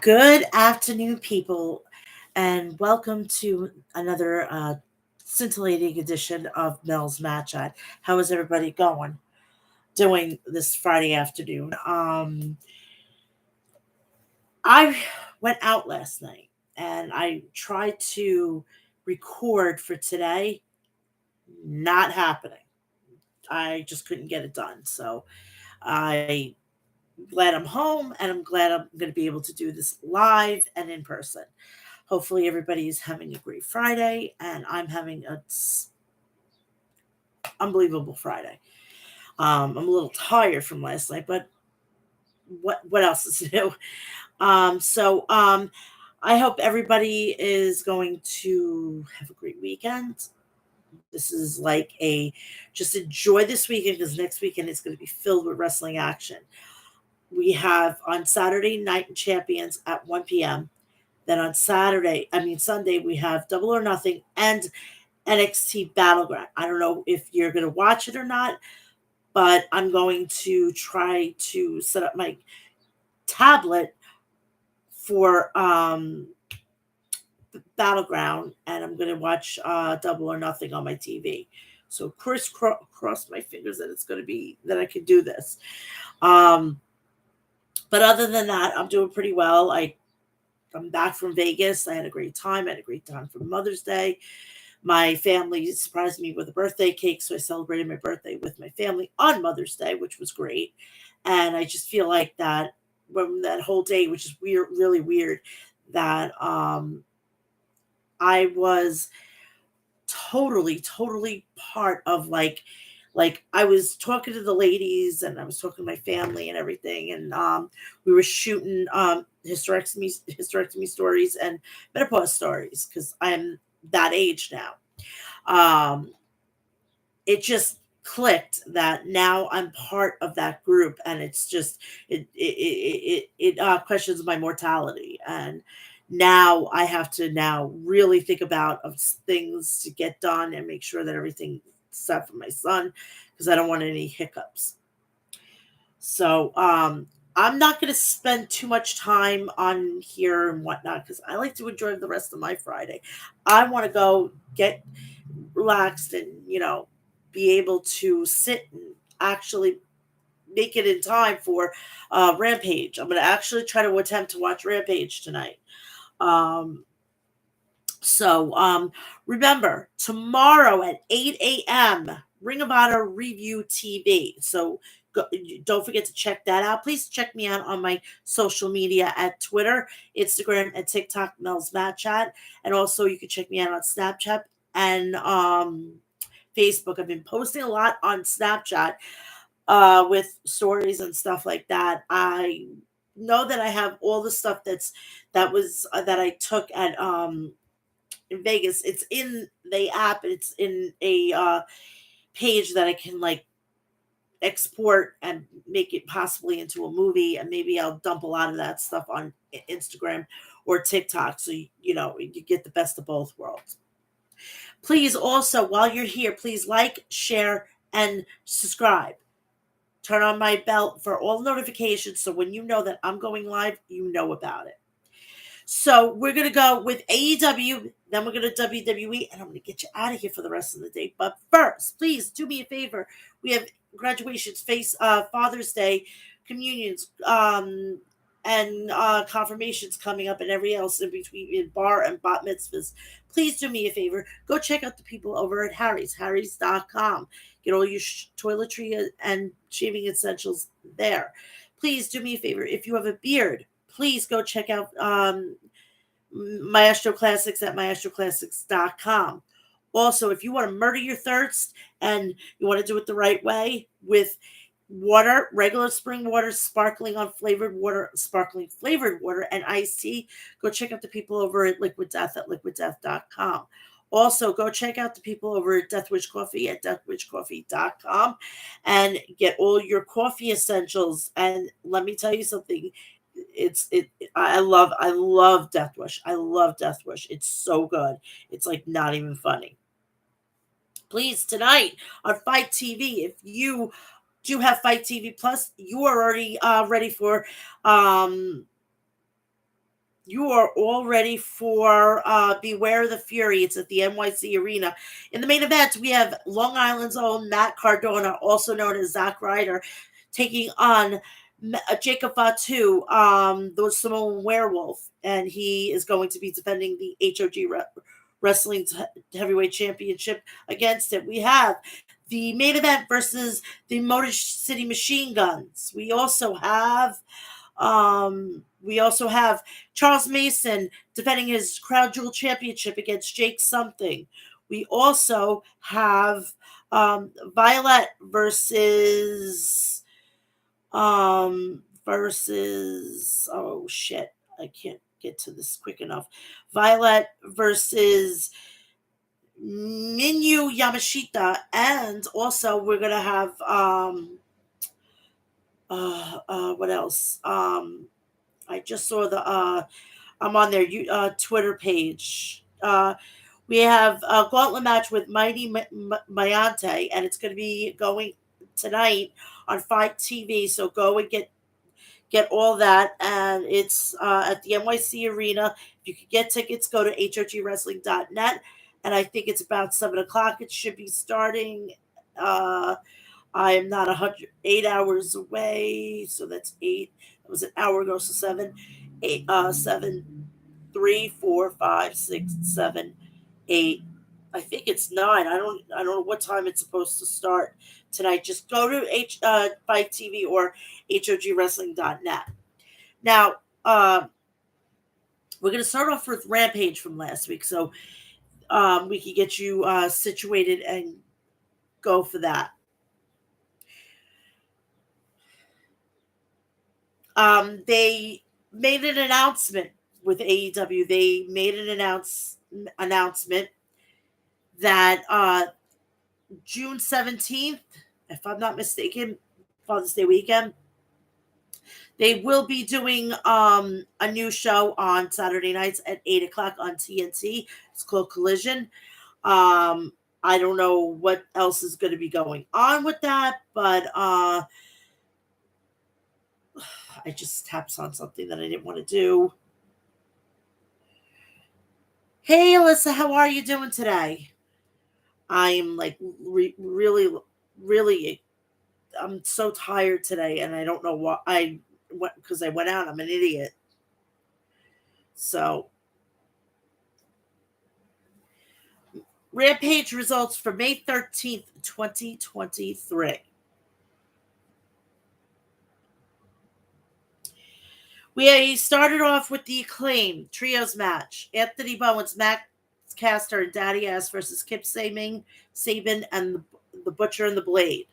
Good afternoon, people, and welcome to another scintillating edition of Mel's Mat Chat. How is everybody doing this Friday afternoon? I went out last night and I tried to record for today. Not happening. I just couldn't get it done. So I glad I'm home and I'm glad I'm going to be able to do this live and in person. Hopefully, everybody is having a great Friday, and I'm having an unbelievable Friday. I'm a little tired from last night, but what else is new? So I hope everybody is going to have a great weekend. This is like a just enjoy this weekend because next weekend is going to be filled with wrestling action. We have on Saturday Night Champions at 1 p.m. Then on Sunday, we have Double or Nothing and NXT Battleground. I don't know if you're going to watch it or not, but I'm going to try to set up my tablet for Battleground, and I'm going to watch Double or Nothing on my TV. So, cross my fingers that it's going to be that I can do this. Um, but other than that, I'm doing pretty well. I'm back from Vegas. I had a great time. I had a great time for Mother's Day. My family surprised me with a birthday cake, so I celebrated my birthday with my family on Mother's Day, which was great. And I just feel like that when that whole day, which is weird, really weird, that I was totally part of like I was talking to the ladies and I was talking to my family and everything, and we were shooting hysterectomy stories and menopause stories because I'm that age now. Um, it just clicked that now I'm part of that group, and it's just it questions my mortality, and now I have to now really think about of things to get done and make sure that everything's set for my son because I don't want any hiccups. So I'm not going to spend too much time on here and whatnot because I like to enjoy the rest of my Friday. I want to go get relaxed and be able to sit and actually make it in time for Rampage. I'm going to actually try to attempt to watch Rampage tonight. Um, so remember, tomorrow at 8 a.m., Ring of Honor Review TV. So don't forget to check that out. Please check me out on my social media at Twitter, Instagram, and TikTok, Mel's Mat Chat. And also, you can check me out on Snapchat and Facebook. I've been posting a lot on Snapchat with stories and stuff like that. I know that I have all the stuff that I took at in Vegas. It's in the app. It's in a page that I can like export and make it possibly into a movie, and maybe I'll dump a lot of that stuff on Instagram or TikTok, so you get the best of both worlds. Please also, while you're here, please like, share, and subscribe. Turn on my bell for all notifications so when you know that I'm going live, you know about it. So we're going to go with AEW, then we're going to WWE, and I'm going to get you out of here for the rest of the day. But first, please do me a favor. We have graduations, Father's Day, communions, and confirmations coming up, and every else in between, in bar and bat mitzvahs. Please do me a favor. Go check out the people over at Harry's.com. Get all your toiletry and shaving essentials there. Please do me a favor. If you have a beard, please go check out Maestro Classics at maestroclassics.com. Also, if you want to murder your thirst and you want to do it the right way with water, regular spring water, sparkling flavored water, and iced tea, go check out the people over at Liquid Death at liquiddeath.com. Also, go check out the people over at Death Wish Coffee at deathwishcoffee.com and get all your coffee essentials. And let me tell you something. I love Death Wish. I love Death Wish. It's so good. It's like not even funny. Please, tonight on Fight TV, if you do have Fight TV Plus, you are already ready for you are all ready for Beware the Fury. It's at the NYC Arena. In the main event, we have Long Island's own Matt Cardona, also known as Zack Ryder, taking on Jacob Fatu, the Samoan Werewolf, and he is going to be defending the HOG Wrestling Heavyweight Championship against him. We have the main event versus the Motor City Machine Guns. We also have Charles Mason defending his Crown Jewel Championship against Jake Something. We also have Violet versus oh shit, I can't get to this quick enough. Violet versus Minyu Yamashita, and also we're gonna have what else? I just saw I'm on their Twitter page. We have a gauntlet match with Mighty Mayante, and it's going to be going tonight on Fight TV. So go and get all that, and it's at the NYC Arena. If you could get tickets, go to hogwrestling.net, and I think it's about 7 o'clock. It should be starting. I am not 8 hours away, so that's 8. It was an hour ago, so 7, 8, 7, 3, 4, 5, 6, 7, 8. I think it's 9. I don't know what time it's supposed to start tonight. Just go to Fight TV or hogwrestling.net. Now, we're going to start off with Rampage from last week, so we can get you situated and go for that. They made an announcement with AEW. They made an announcement that June 17th, if I'm not mistaken, Father's Day weekend, they will be doing a new show on Saturday nights at 8 o'clock on TNT. It's called Collision. I don't know what else is going to be going on with that, but I just tapped on something that I didn't want to do. Hey, Alyssa, how are you doing today? I'm like really, really, I'm so tired today, and I don't know why. Because I went out. I'm an idiot. So, Rampage results for May 13th, 2023. We started off with the Acclaim Trios match. Anthony Bowens, Max Caster, and Daddy Ass versus Kip Sabin, and the Butcher and the Blade.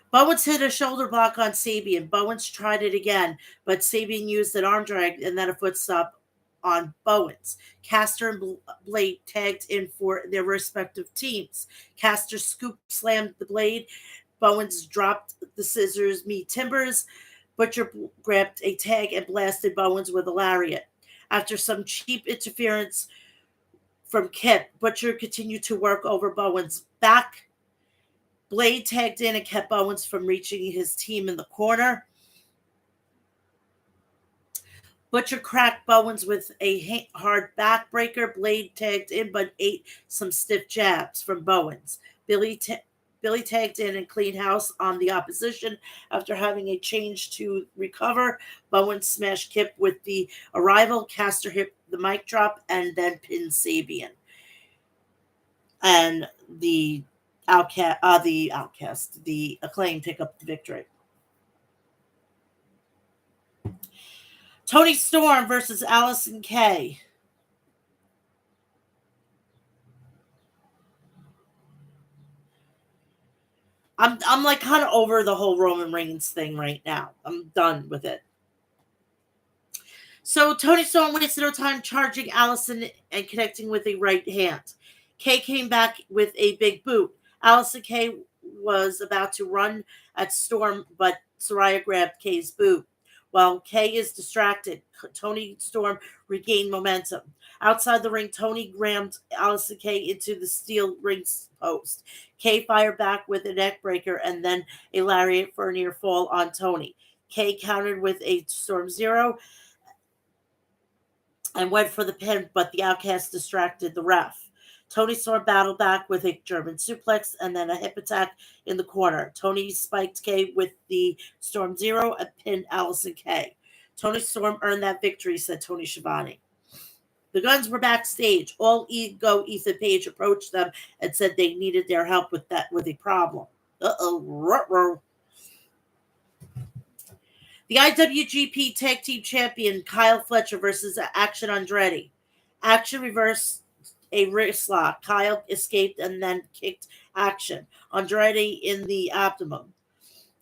Bowens hit a shoulder block on Sabian. Bowens tried it again, but Sabian used an arm drag and then a foot stop on Bowens. Caster and Blade tagged in for their respective teams. Caster scoop slammed the Blade. Bowens dropped the scissors meet timbers. Butcher grabbed a tag and blasted Bowens with a lariat. After some cheap interference from Kip, Butcher continued to work over Bowens' back. Blade tagged in and kept Bowens from reaching his team in the corner. Butcher cracked Bowens with a hard backbreaker. Blade tagged in but ate some stiff jabs from Bowens. Billy tagged in and cleaned house on the opposition. After having a change to recover, Bowens smashed Kip with the arrival. Caster hit the mic drop and then pinned Sabian. And the Acclaim pick up the victory. Toni Storm versus Allison Kay. I'm like kind of over the whole Roman Reigns thing right now. I'm done with it. So Toni Storm wasted no time charging Allison and connecting with a right hand. Kay came back with a big boot. Allison Kay was about to run at Storm, but Saraya grabbed Kay's boot. While Kay is distracted, Toni Storm regained momentum. Outside the ring, Toni rammed Allison Kay into the steel ring post. Kay fired back with a neck breaker and then a lariat for a near fall on Toni. Kay countered with a Storm Zero. and went for the pin, but the Outcast distracted the ref. Tony Storm battled back with a German suplex and then a hip attack in the corner. Tony spiked Kay with the Storm Zero and pinned Allison Kay. Tony Storm earned that victory, said Tony Schiavone. The Guns were backstage. All Ego Ethan Page approached them and said they needed their help with a problem. Uh-oh. The IWGP Tag Team Champion Kyle Fletcher versus Action Andretti. Action reversed a wrist lock. Kyle escaped and then kicked Action. Andretti in the abdomen.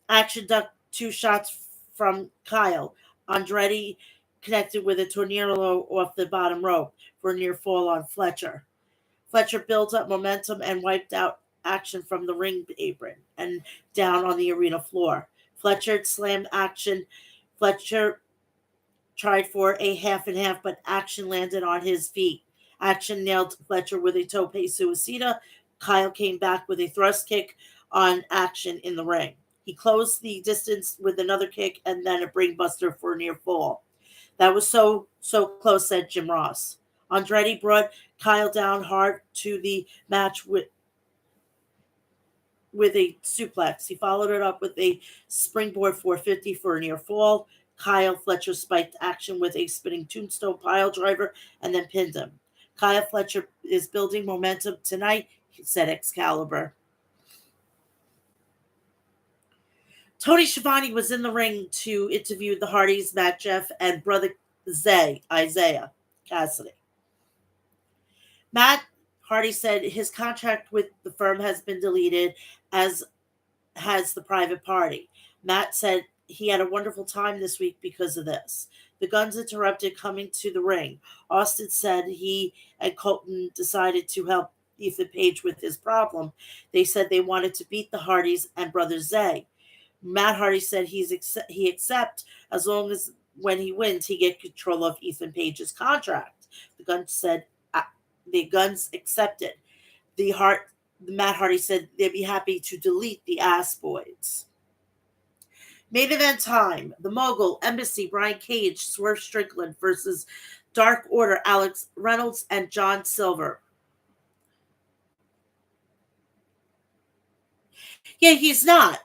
Action ducked 2 shots from Kyle. Andretti connected with a tornado off the bottom rope for a near fall on Fletcher. Fletcher built up momentum and wiped out Action from the ring apron and down on the arena floor. Fletcher slammed Action. Fletcher tried for a half and half, but Action landed on his feet. Action nailed Fletcher with a tope suicida. Kyle came back with a thrust kick on Action in the ring. He closed the distance with another kick and then a brainbuster for a near fall. That was so close, said Jim Ross. Andretti brought Kyle down hard to the match with a suplex. He followed it up with a springboard 450 for a near fall. Kyle Fletcher spiked Action with a spinning tombstone pile driver and then pinned him. Kyle Fletcher is building momentum tonight, said Excalibur. Tony Schiavone was in the ring to interview the Hardys, Matt Jeff, and brother Isaiah Cassidy. Matt Hardy said his contract with the firm has been deleted, as has the private party. Matt said he had a wonderful time this week because of this. The Guns interrupted coming to the ring. Austin said he and Colton decided to help Ethan Page with his problem. They said they wanted to beat the Hardys and Brother Zay. Matt Hardy said he accept as long as when he wins he get control of Ethan Page's contract. The Guns said the Guns accepted. Matt Hardy said they'd be happy to delete the Ass Boys. Main event time. The Mogul, Embassy, Brian Cage, Swerve Strickland versus Dark Order, Alex Reynolds and John Silver. Yeah, he's not.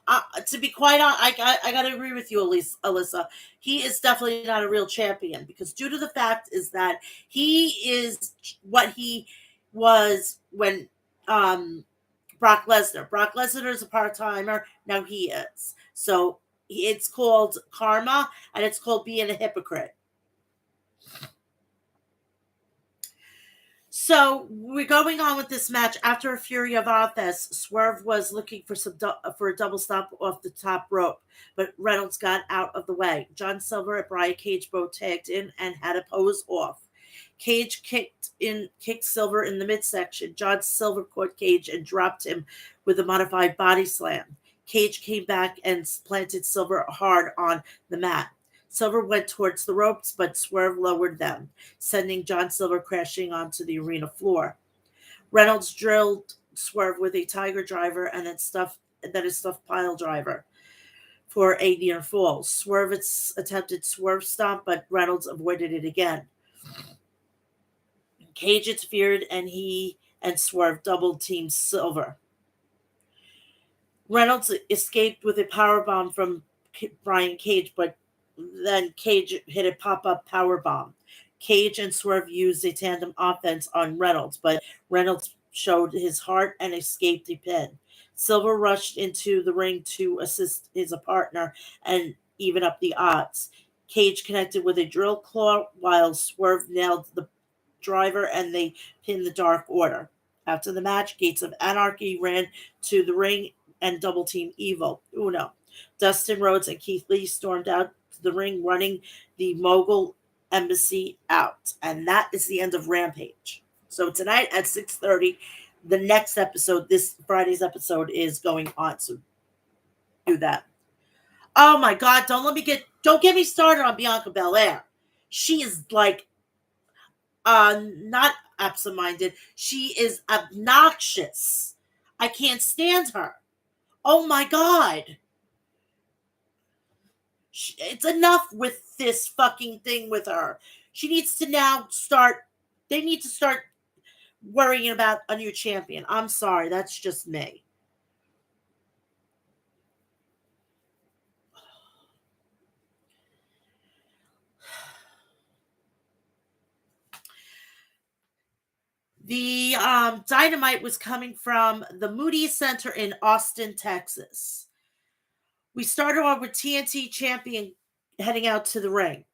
To be quite honest, I got to agree with you, Alyssa. He is definitely not a real champion because due to the fact is that he is what he was when Brock Lesnar. Brock Lesnar is a part-timer. Now he is. So it's called karma and it's called being a hypocrite. So we're going on with this match. After a Fury of Office, Swerve was looking for a double stomp off the top rope, but Reynolds got out of the way. John Silver and Brian Cage both tagged in and had a pose off. Cage kicked Silver in the midsection. John Silver caught Cage and dropped him with a modified body slam. Cage came back and planted Silver hard on the mat. Silver went towards the ropes, but Swerve lowered them, sending John Silver crashing onto the arena floor. Reynolds drilled Swerve with a Tiger Driver and then a stuffed pile driver for a near fall. Swerve attempted Swerve Stomp, but Reynolds avoided it again. Cage interfered, and he and Swerve double-teamed Silver. Reynolds escaped with a powerbomb from Brian Cage, but then Cage hit a pop-up powerbomb. Cage and Swerve used a tandem offense on Reynolds, but Reynolds showed his heart and escaped a pin. Silver rushed into the ring to assist his partner and even up the odds. Cage connected with a drill claw while Swerve nailed the driver and they pinned the Dark Order. After the match, Gates of Anarchy ran to the ring and double-teamed Evil Uno. Dustin Rhodes and Keith Lee stormed out the ring running the Mogul Embassy out. And that is the end of Rampage. So tonight at 6:30, the next episode, this Friday's episode, is going on. So do that. Oh my God, don't get me started on Bianca Belair. She is like not absent-minded. She is obnoxious. I can't stand her. Oh my God. It's enough with this fucking thing with her. She needs to now start. They need to start worrying about a new champion. I'm sorry, that's just me. The dynamite was coming from the Moody Center in Austin, Texas. We started off with TNT champion heading out to the ring.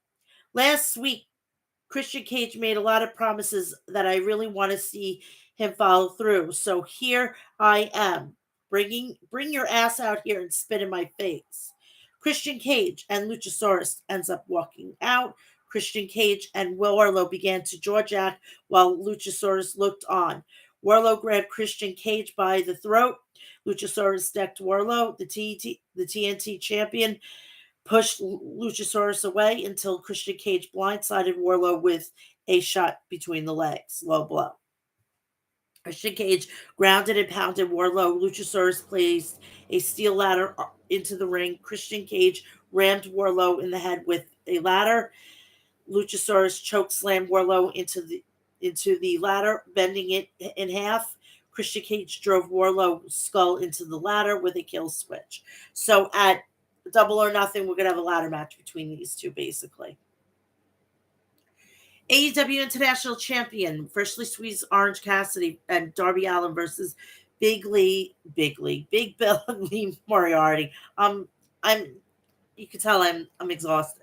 Last week, Christian Cage made a lot of promises that I really want to see him follow through. So here I am, bring your ass out here and spit in my face. Christian Cage and Luchasaurus ends up walking out. Christian Cage and Will Warlow began to jaw jack while Luchasaurus looked on. Warlow grabbed Christian Cage by the throat. Luchasaurus decked Warlow, the TNT champion, pushed Luchasaurus away until Christian Cage blindsided Warlow with a shot between the legs. Low blow. Christian Cage grounded and pounded Warlow. Luchasaurus placed a steel ladder into the ring. Christian Cage rammed Warlow in the head with a ladder. Luchasaurus choke slammed Warlow into the ladder, bending it in half. Christian Cage drove Warlow's skull into the ladder with a kill switch. So at Double or Nothing, we're gonna have a ladder match between these two, basically. AEW International Champion, freshly squeezed Orange Cassidy and Darby Allin versus Big Bill and Lee Moriarty. I'm you can tell I'm exhausted.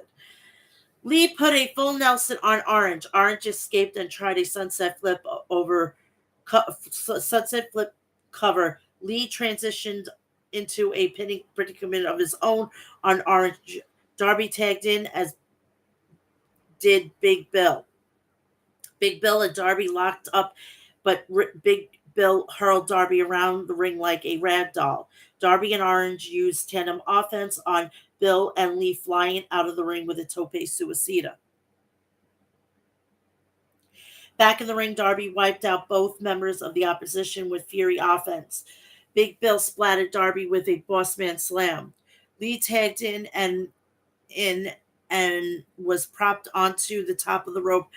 Lee put a full Nelson on Orange. Orange escaped and tried a sunset flip over sunset flip cover. Lee transitioned into a pinning predicament of his own on Orange. Darby tagged in, as did Big Bill. Big Bill and Darby locked up, but Big Bill hurled Darby around the ring like a rag doll. Darby and Orange used tandem offense on Bill and Lee, flying out of the ring with a tope suicida. Back in the ring, Darby wiped out both members of the opposition with Fury offense. Big Bill splatted Darby with a Bossman slam. Lee tagged in and was propped onto the top of the rope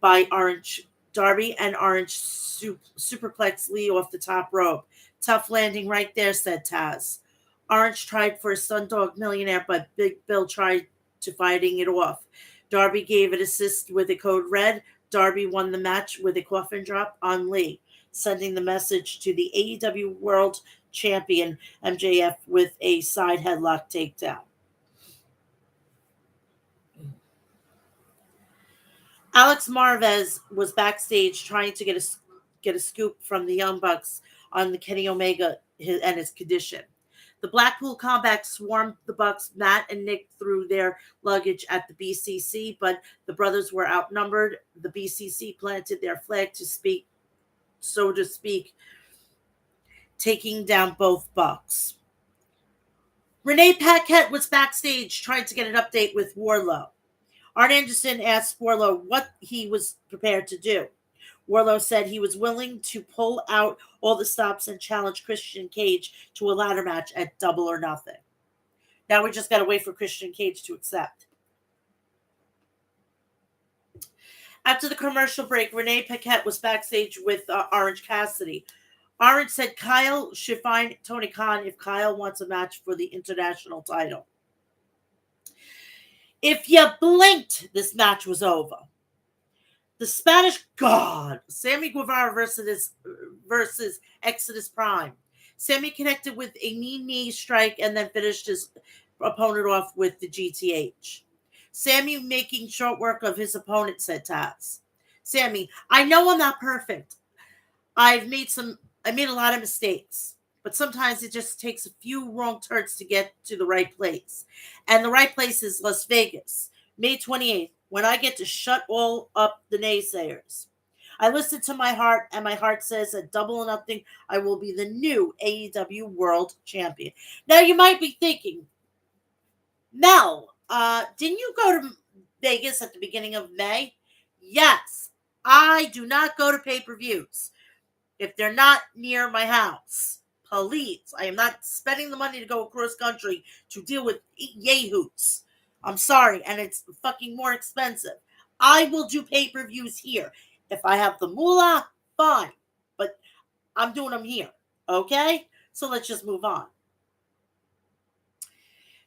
by Orange. Darby and Orange superplexed Lee off the top rope. Tough landing right there, said Taz. Orange tried for a Sundog Millionaire, but Big Bill tried to fighting it off. Darby gave an assist with a code red. Darby won the match with a coffin drop on Lee, sending the message to the AEW World Champion MJF with a side headlock takedown. Alex Marvez was backstage trying to get a scoop from the Young Bucks on the Kenny Omega and his condition. The Blackpool Combat swarmed the Bucks. Matt and Nick threw their luggage at the BCC, but the brothers were outnumbered. The BCC planted their flag so to speak, taking down both Bucks. Renee Paquette was backstage trying to get an update with Warlow. Arn Anderson asked Warlow what he was prepared to do. Warlow said he was willing to pull out all the stops and challenge Christian Cage to a ladder match at Double or Nothing. Now we just got to wait for Christian Cage to accept. After the commercial break, Renee Paquette was backstage with Orange Cassidy. Orange said Kyle should find Tony Khan if Kyle wants a match for the international title. If you blinked, this match was over. The Spanish God, Sammy Guevara versus Exodus Prime. Sammy connected with a knee strike and then finished his opponent off with the GTH. Sammy making short work of his opponent, said Taz. Sammy, I know I'm not perfect. I made a lot of mistakes, but sometimes it just takes a few wrong turns to get to the right place. And the right place is Las Vegas, May 28th, when I get to shut all up the naysayers. I listen to my heart, and my heart says at Double or Nothing, I will be the new AEW World Champion. Now, you might be thinking, Mel, didn't you go to Vegas at the beginning of May? Yes, I do not go to pay-per-views if they're not near my house. Please, I am not spending the money to go across country to deal with yahoos. I'm sorry, and it's fucking more expensive. I will do pay-per-views here. If I have the moolah, fine. But I'm doing them here. Okay? So let's just move on.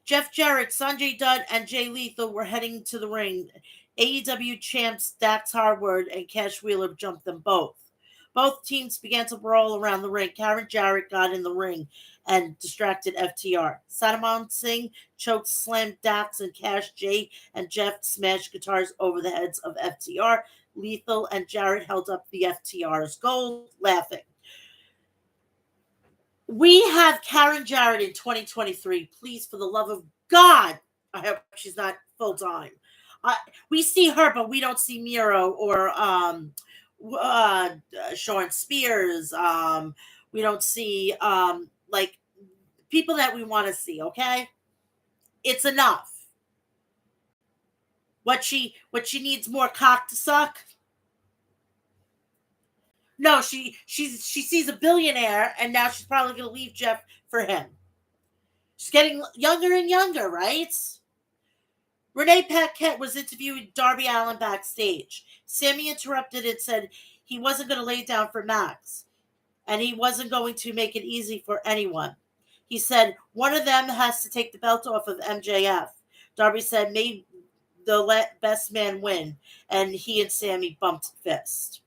Jeff Jarrett, Sanjay Dutt, and Jay Lethal were heading to the ring. AEW champs Dax Harwood and Cash Wheeler jumped them both. Both teams began to brawl around the ring. Karen Jarrett got in the ring and distracted FTR. Sadamon Singh choked slammed Dax and Cash. Jay and Jeff smashed guitars over the heads of FTR. Lethal and Jarrett held up the FTR's gold, laughing. We have Karen Jarrett in 2023. Please, for the love of God, I hope she's not full time. We see her, but we don't see Miro or Sean Spears. We don't see like people that we want to see. Okay, it's enough. What she needs more cock to suck. No, she sees a billionaire, and now she's probably going to leave Jeff for him. She's getting younger and younger, right? Renee Paquette was interviewing Darby Allin backstage. Sammy interrupted and said he wasn't going to lay down for Max, and he wasn't going to make it easy for anyone. He said one of them has to take the belt off of MJF. Darby said, "May the best man win," and he and Sammy bumped fists.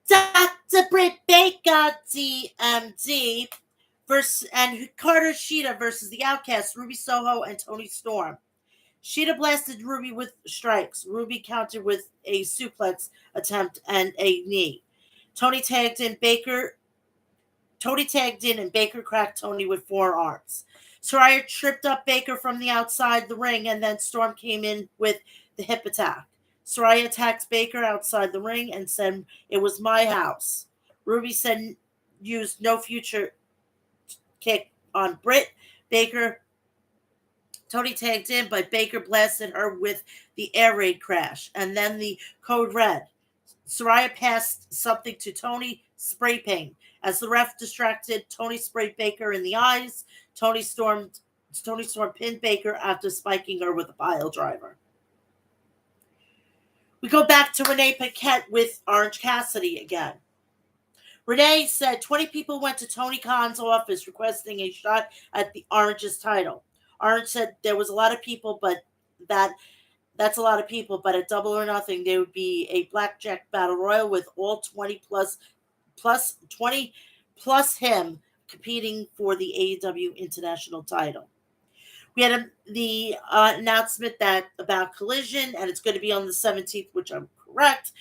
Dr. Britt Baker, DMD, and Carter Sheeta versus the Outcasts, Ruby Soho and Tony Storm. Sheeta blasted Ruby with strikes. Ruby countered with a suplex attempt and a knee. Tony tagged in and Baker cracked Tony with forearms. Saraya tripped up Baker from the outside the ring, and then Storm came in with the hip attack. Saraya attacked Baker outside the ring and said, "It was my house." Ruby said used no future kick on Britt. Tony tagged in, but Baker blasted her with the air raid crash and then the code red. Saraya passed something to Tony, spray paint. As the ref distracted, Tony sprayed Baker in the eyes. Tony Storm pinned Baker after spiking her with a pile driver. We go back to Renee Paquette with Orange Cassidy again. Renee said 20 people went to Tony Khan's office requesting a shot at the Orange's title. Orange said there was a lot of people, but that's a lot of people, but at Double or Nothing, there would be a blackjack battle royal with all 20 plus him competing for the AEW International title. We had the announcement about Collision, and it's going to be on the 17th, which I'm correct.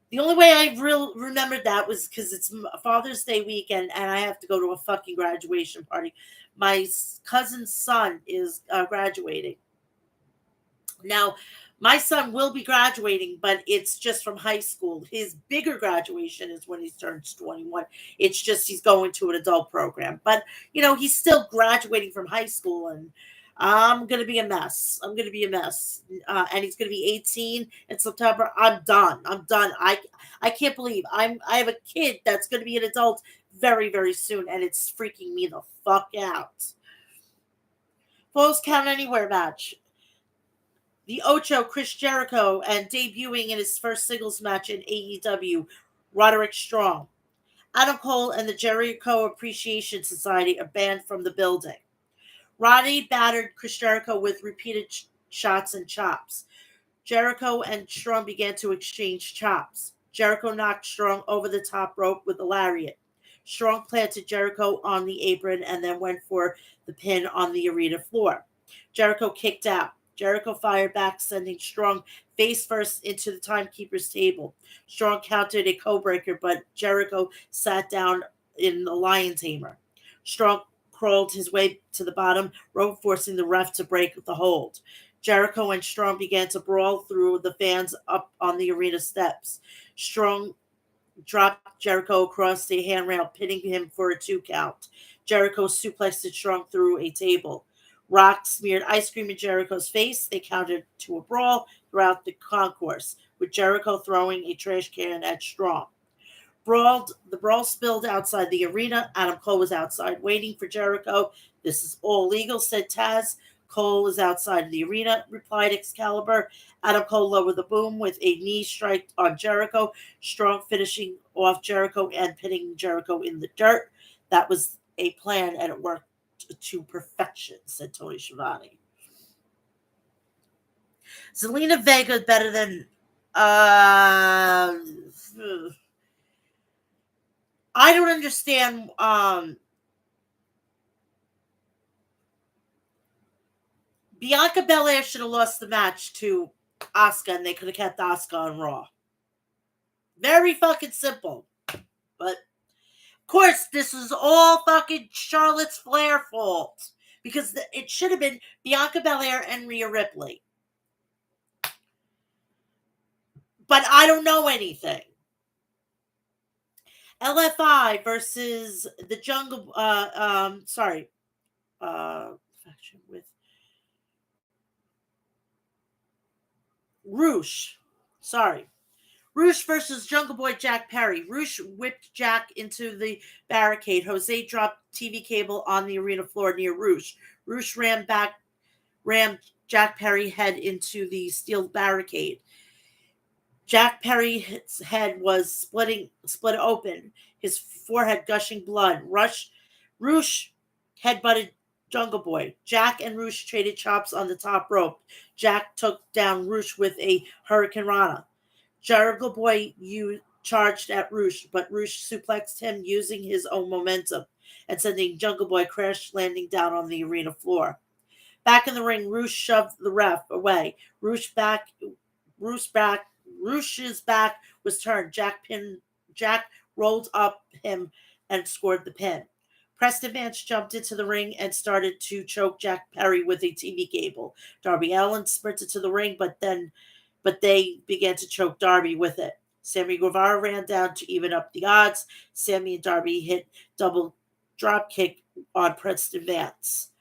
The only way I remembered that was because it's Father's Day weekend, and I have to go to a fucking graduation party. My cousin's son is graduating. Now, my son will be graduating, but it's just from high school. His bigger graduation is when he turns 21. It's just he's going to an adult program. But, he's still graduating from high school, and I'm going to be a mess. And he's going to be 18 in September. I'm done. I can't believe I have a kid that's going to be an adult very, very soon, and it's freaking me the fuck out. Falls Count Anywhere match. The Ocho, Chris Jericho, and debuting in his first singles match in AEW, Roderick Strong. Adam Cole and the Jericho Appreciation Society are banned from the building. Roddy battered Chris Jericho with repeated shots and chops. Jericho and Strong began to exchange chops. Jericho knocked Strong over the top rope with a lariat. Strong planted Jericho on the apron and then went for the pin on the arena floor. Jericho kicked out. Jericho fired back, sending Strong face first into the timekeeper's table. Strong countered a codebreaker, but Jericho sat down in the lion tamer. Strong crawled his way to the bottom rope, forcing the ref to break the hold. Jericho and Strong began to brawl through the fans up on the arena steps. Strong dropped Jericho across the handrail, pinning him for a 2 count. Jericho suplexed Strong through a table. Rock smeared ice cream in Jericho's face. They countered to a brawl throughout the concourse, with Jericho throwing a trash can at Strong. The brawl spilled outside the arena. Adam Cole was outside waiting for Jericho. "This is all legal," said Taz. Cole is outside of the arena, replied Excalibur. Adam Cole lowered the boom with a knee strike on Jericho. Strong finishing off Jericho and pinning Jericho in the dirt. That was a plan and it worked to perfection, said Tony Schiavone. Zelina Vega is better than I don't understand. Bianca Belair should have lost the match to Asuka, and they could have kept Asuka on Raw. Very fucking simple. But of course, this is all fucking Charlotte's Flair fault because it should have been Bianca Belair and Rhea Ripley. But I don't know anything. LFI versus the Jungle. Faction with Roosh. Sorry. Roosh versus Jungle Boy Jack Perry. Roosh whipped Jack into the barricade. Jose dropped TV cable on the arena floor near Roosh. Roosh rammed Jack Perry head into the steel barricade. Jack Perry's head was split open, his forehead gushing blood. Roosh headbutted Jungle Boy. Jack and Roosh traded chops on the top rope. Jack took down Roosh with a Hurricane Rana. Jungle Boy charged at Roosh, but Roosh suplexed him using his own momentum and sending Jungle Boy crash landing down on the arena floor. Back in the ring, Roosh shoved the ref away. Roosh's back was turned. Jack rolled up him and scored the pin. Preston Vance jumped into the ring and started to choke Jack Perry with a TV cable. Darby Allin sprinted to the ring, but they began to choke Darby with it. Sammy Guevara ran down to even up the odds. Sammy and Darby hit double drop kick on Preston Vance.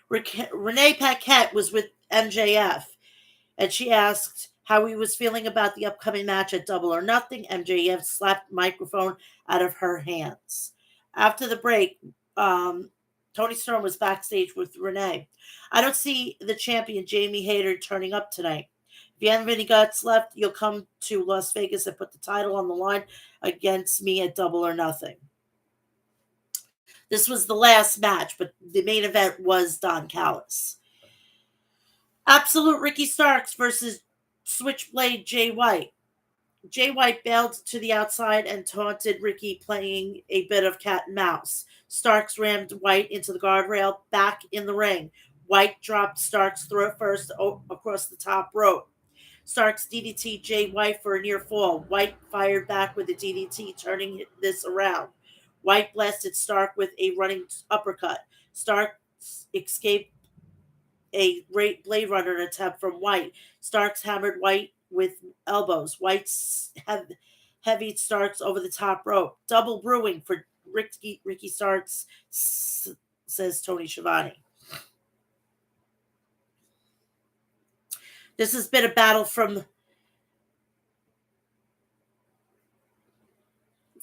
Renee Paquette was with MJF, and she asked how he was feeling about the upcoming match at Double or Nothing. MJF slapped the microphone out of her hands. After the break, Tony Storm was backstage with Renee. I don't see the champion, Jamie Hayter, turning up tonight. If you have any guts left, you'll come to Las Vegas and put the title on the line against me at Double or Nothing. This was the last match, but the main event was Don Callis. Absolute Ricky Starks versus Switchblade Jay White. Jay White bailed to the outside and taunted Ricky, playing a bit of cat and mouse. Starks rammed White into the guardrail. Back in the ring, White dropped Starks' throat first across the top rope. Starks DDT Jay White for a near fall. White fired back with a DDT, turning this around. White blasted Stark with a running uppercut. Starks escaped a great Blade Runner attempt from White. Starks hammered White with elbows. White heavy Starks over the top rope. Double brewing for Ricky Starks, says Tony Schiavone. This has been a battle from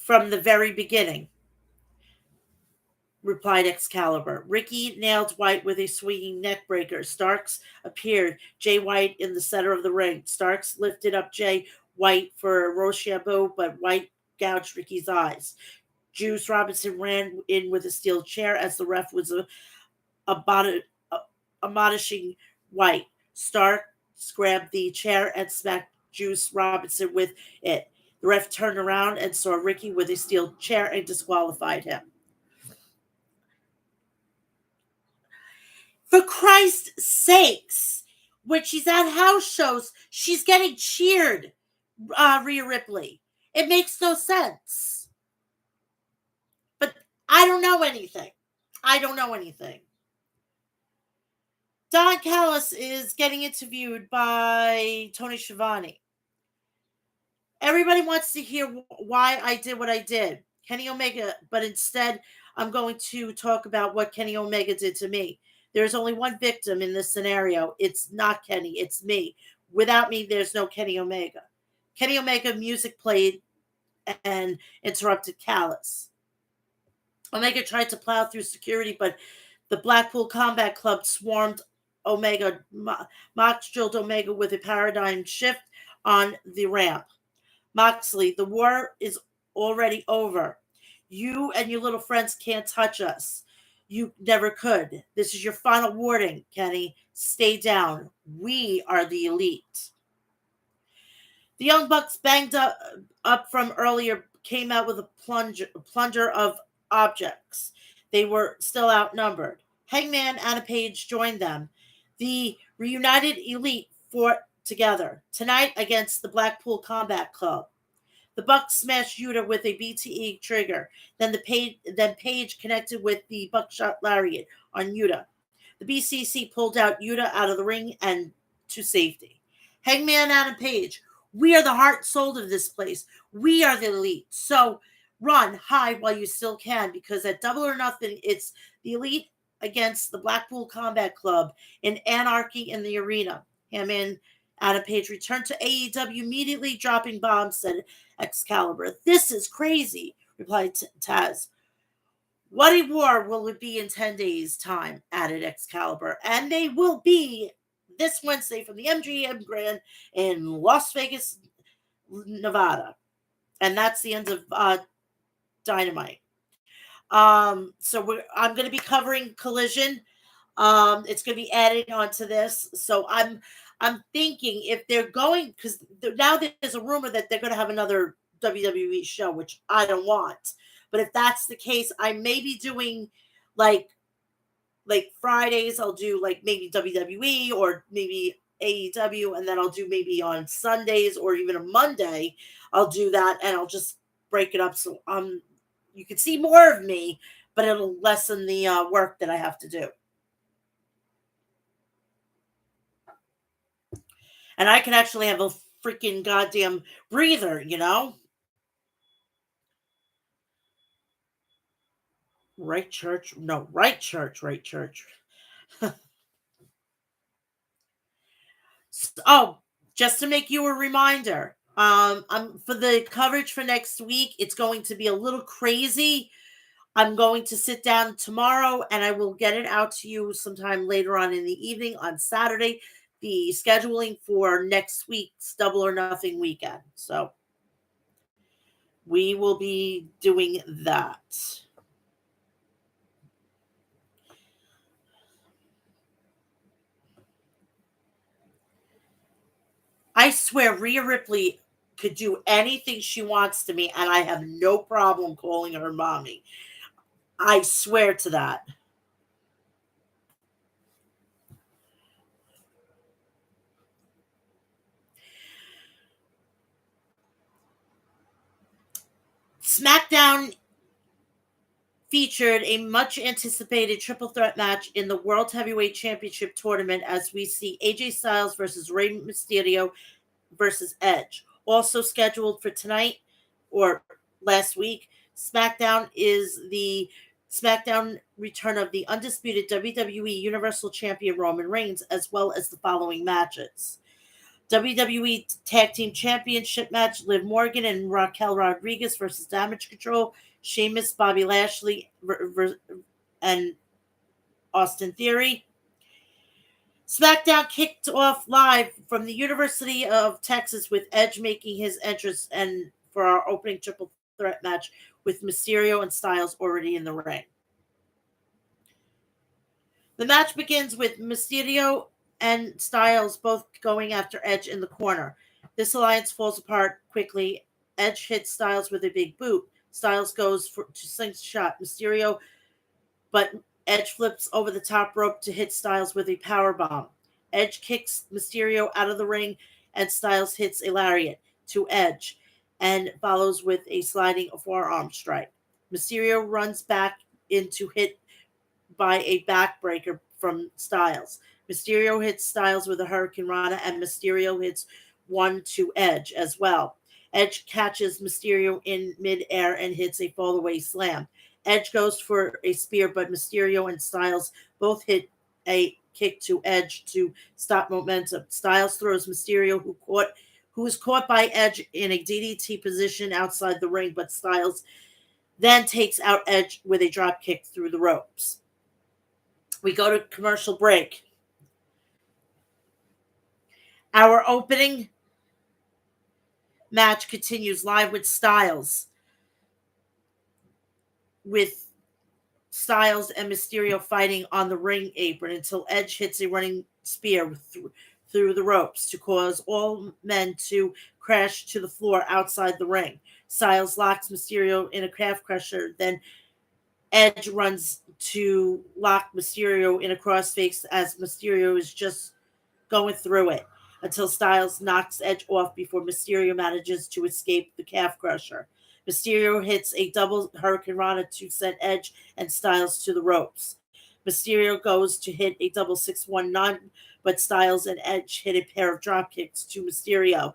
the very beginning, replied Excalibur. Ricky nailed White with a swinging neck breaker. Starks appeared, Jay White in the center of the ring. Starks lifted up Jay White for a Rochambeau, but White gouged Ricky's eyes. Juice Robinson ran in with a steel chair as the ref was admonishing White. Starks grabbed the chair and smacked Juice Robinson with it. The ref turned around and saw Ricky with a steel chair and disqualified him. For Christ's sakes, when she's at house shows, she's getting cheered, Rhea Ripley. It makes no sense. But I don't know anything. Don Callis is getting interviewed by Tony Schiavone. Everybody wants to hear why I did what I did. Kenny Omega, but instead I'm going to talk about what Kenny Omega did to me. There's only one victim in this scenario. It's not Kenny, it's me. Without me, there's no Kenny Omega. Kenny Omega music played and interrupted Callis. Omega tried to plow through security, but The Blackpool Combat Club swarmed Omega, Mox drilled Omega with a paradigm shift on the ramp. Moxley, the war is already over. You and your little friends can't touch us. You never could. This is your final warning, Kenny. Stay down. We are the elite. The Young Bucks banged up from earlier came out with plunger of objects. They were still outnumbered. Hangman and a Page joined them. The reunited elite fought together tonight against the Blackpool Combat Club. The Bucks smashed Yuta with a BTE trigger. Then Page connected with the buckshot lariat on Yuta. The BCC pulled out Yuta out of the ring and to safety. Hangman Adam Page, we are the heart and soul of this place. We are the elite. So run, hide while you still can, because at Double or Nothing, it's the elite against the Blackpool Combat Club in Anarchy in the Arena. Hangman Adam Page returned to AEW immediately, dropping bombs, said Excalibur. This is crazy, replied Taz. What a war will it be in 10 days' time, added Excalibur. And they will be this Wednesday from the MGM Grand in Las Vegas, Nevada. And that's the end of Dynamite. I'm going to be covering Collision. It's going to be added onto this. So I'm thinking if they're going, because now there's a rumor that they're going to have another WWE show, which I don't want. But if that's the case, I may be doing like Fridays, I'll do like maybe WWE or maybe AEW, and then I'll do maybe on Sundays or even a Monday, I'll do that, and I'll just break it up so you can see more of me, but it'll lessen the work that I have to do. And I can actually have a freaking goddamn breather, you know? Right church? No, right church. Oh, just to make you a reminder, I'm for the coverage for next week, it's going to be a little crazy. I'm going to sit down tomorrow and I will get it out to you sometime later on in the evening on Saturday, the scheduling for next week's Double or Nothing weekend. So we will be doing that. I swear Rhea Ripley could do anything she wants to me, and I have no problem calling her mommy. I swear to that. SmackDown featured a much anticipated triple threat match in the World Heavyweight Championship tournament as we see AJ Styles versus Rey Mysterio versus Edge. Also scheduled for tonight or last week, SmackDown is the SmackDown return of the undisputed WWE Universal Champion Roman Reigns, as well as the following matches. WWE Tag Team Championship match, Liv Morgan and Raquel Rodriguez versus Damage Control, Sheamus, Bobby Lashley, and Austin Theory. SmackDown kicked off live from the University of Texas with Edge making his entrance and for our opening triple threat match with Mysterio and Styles already in the ring. The match begins with Mysterio and Styles both going after Edge in the corner. This alliance falls apart quickly. Edge hits Styles with a big boot. Styles goes to slingshot Mysterio, but Edge flips over the top rope to hit Styles with a power bomb. Edge kicks Mysterio out of the ring, and Styles hits a lariat to Edge and follows with a sliding forearm strike. Mysterio runs back into hit by a backbreaker from Styles. Mysterio hits Styles with a Hurricane Rana, and Mysterio hits one to Edge as well. Edge catches Mysterio in midair and hits a fallaway slam. Edge goes for a spear, but Mysterio and Styles both hit a kick to Edge to stop momentum. Styles throws Mysterio, who was caught by Edge in a DDT position outside the ring, but Styles then takes out Edge with a drop kick through the ropes. We go to commercial break. Our opening match continues live with Styles and Mysterio fighting on the ring apron until Edge hits a running spear through the ropes to cause all men to crash to the floor outside the ring. Styles locks Mysterio in a calf crusher, then Edge runs to lock Mysterio in a crossface as Mysterio is just going through it until Styles knocks Edge off before Mysterio manages to escape the calf crusher. Mysterio hits a double Hurricane Rana to send Edge and Styles to the ropes. Mysterio goes to hit a double 619, but Styles and Edge hit a pair of drop kicks to Mysterio.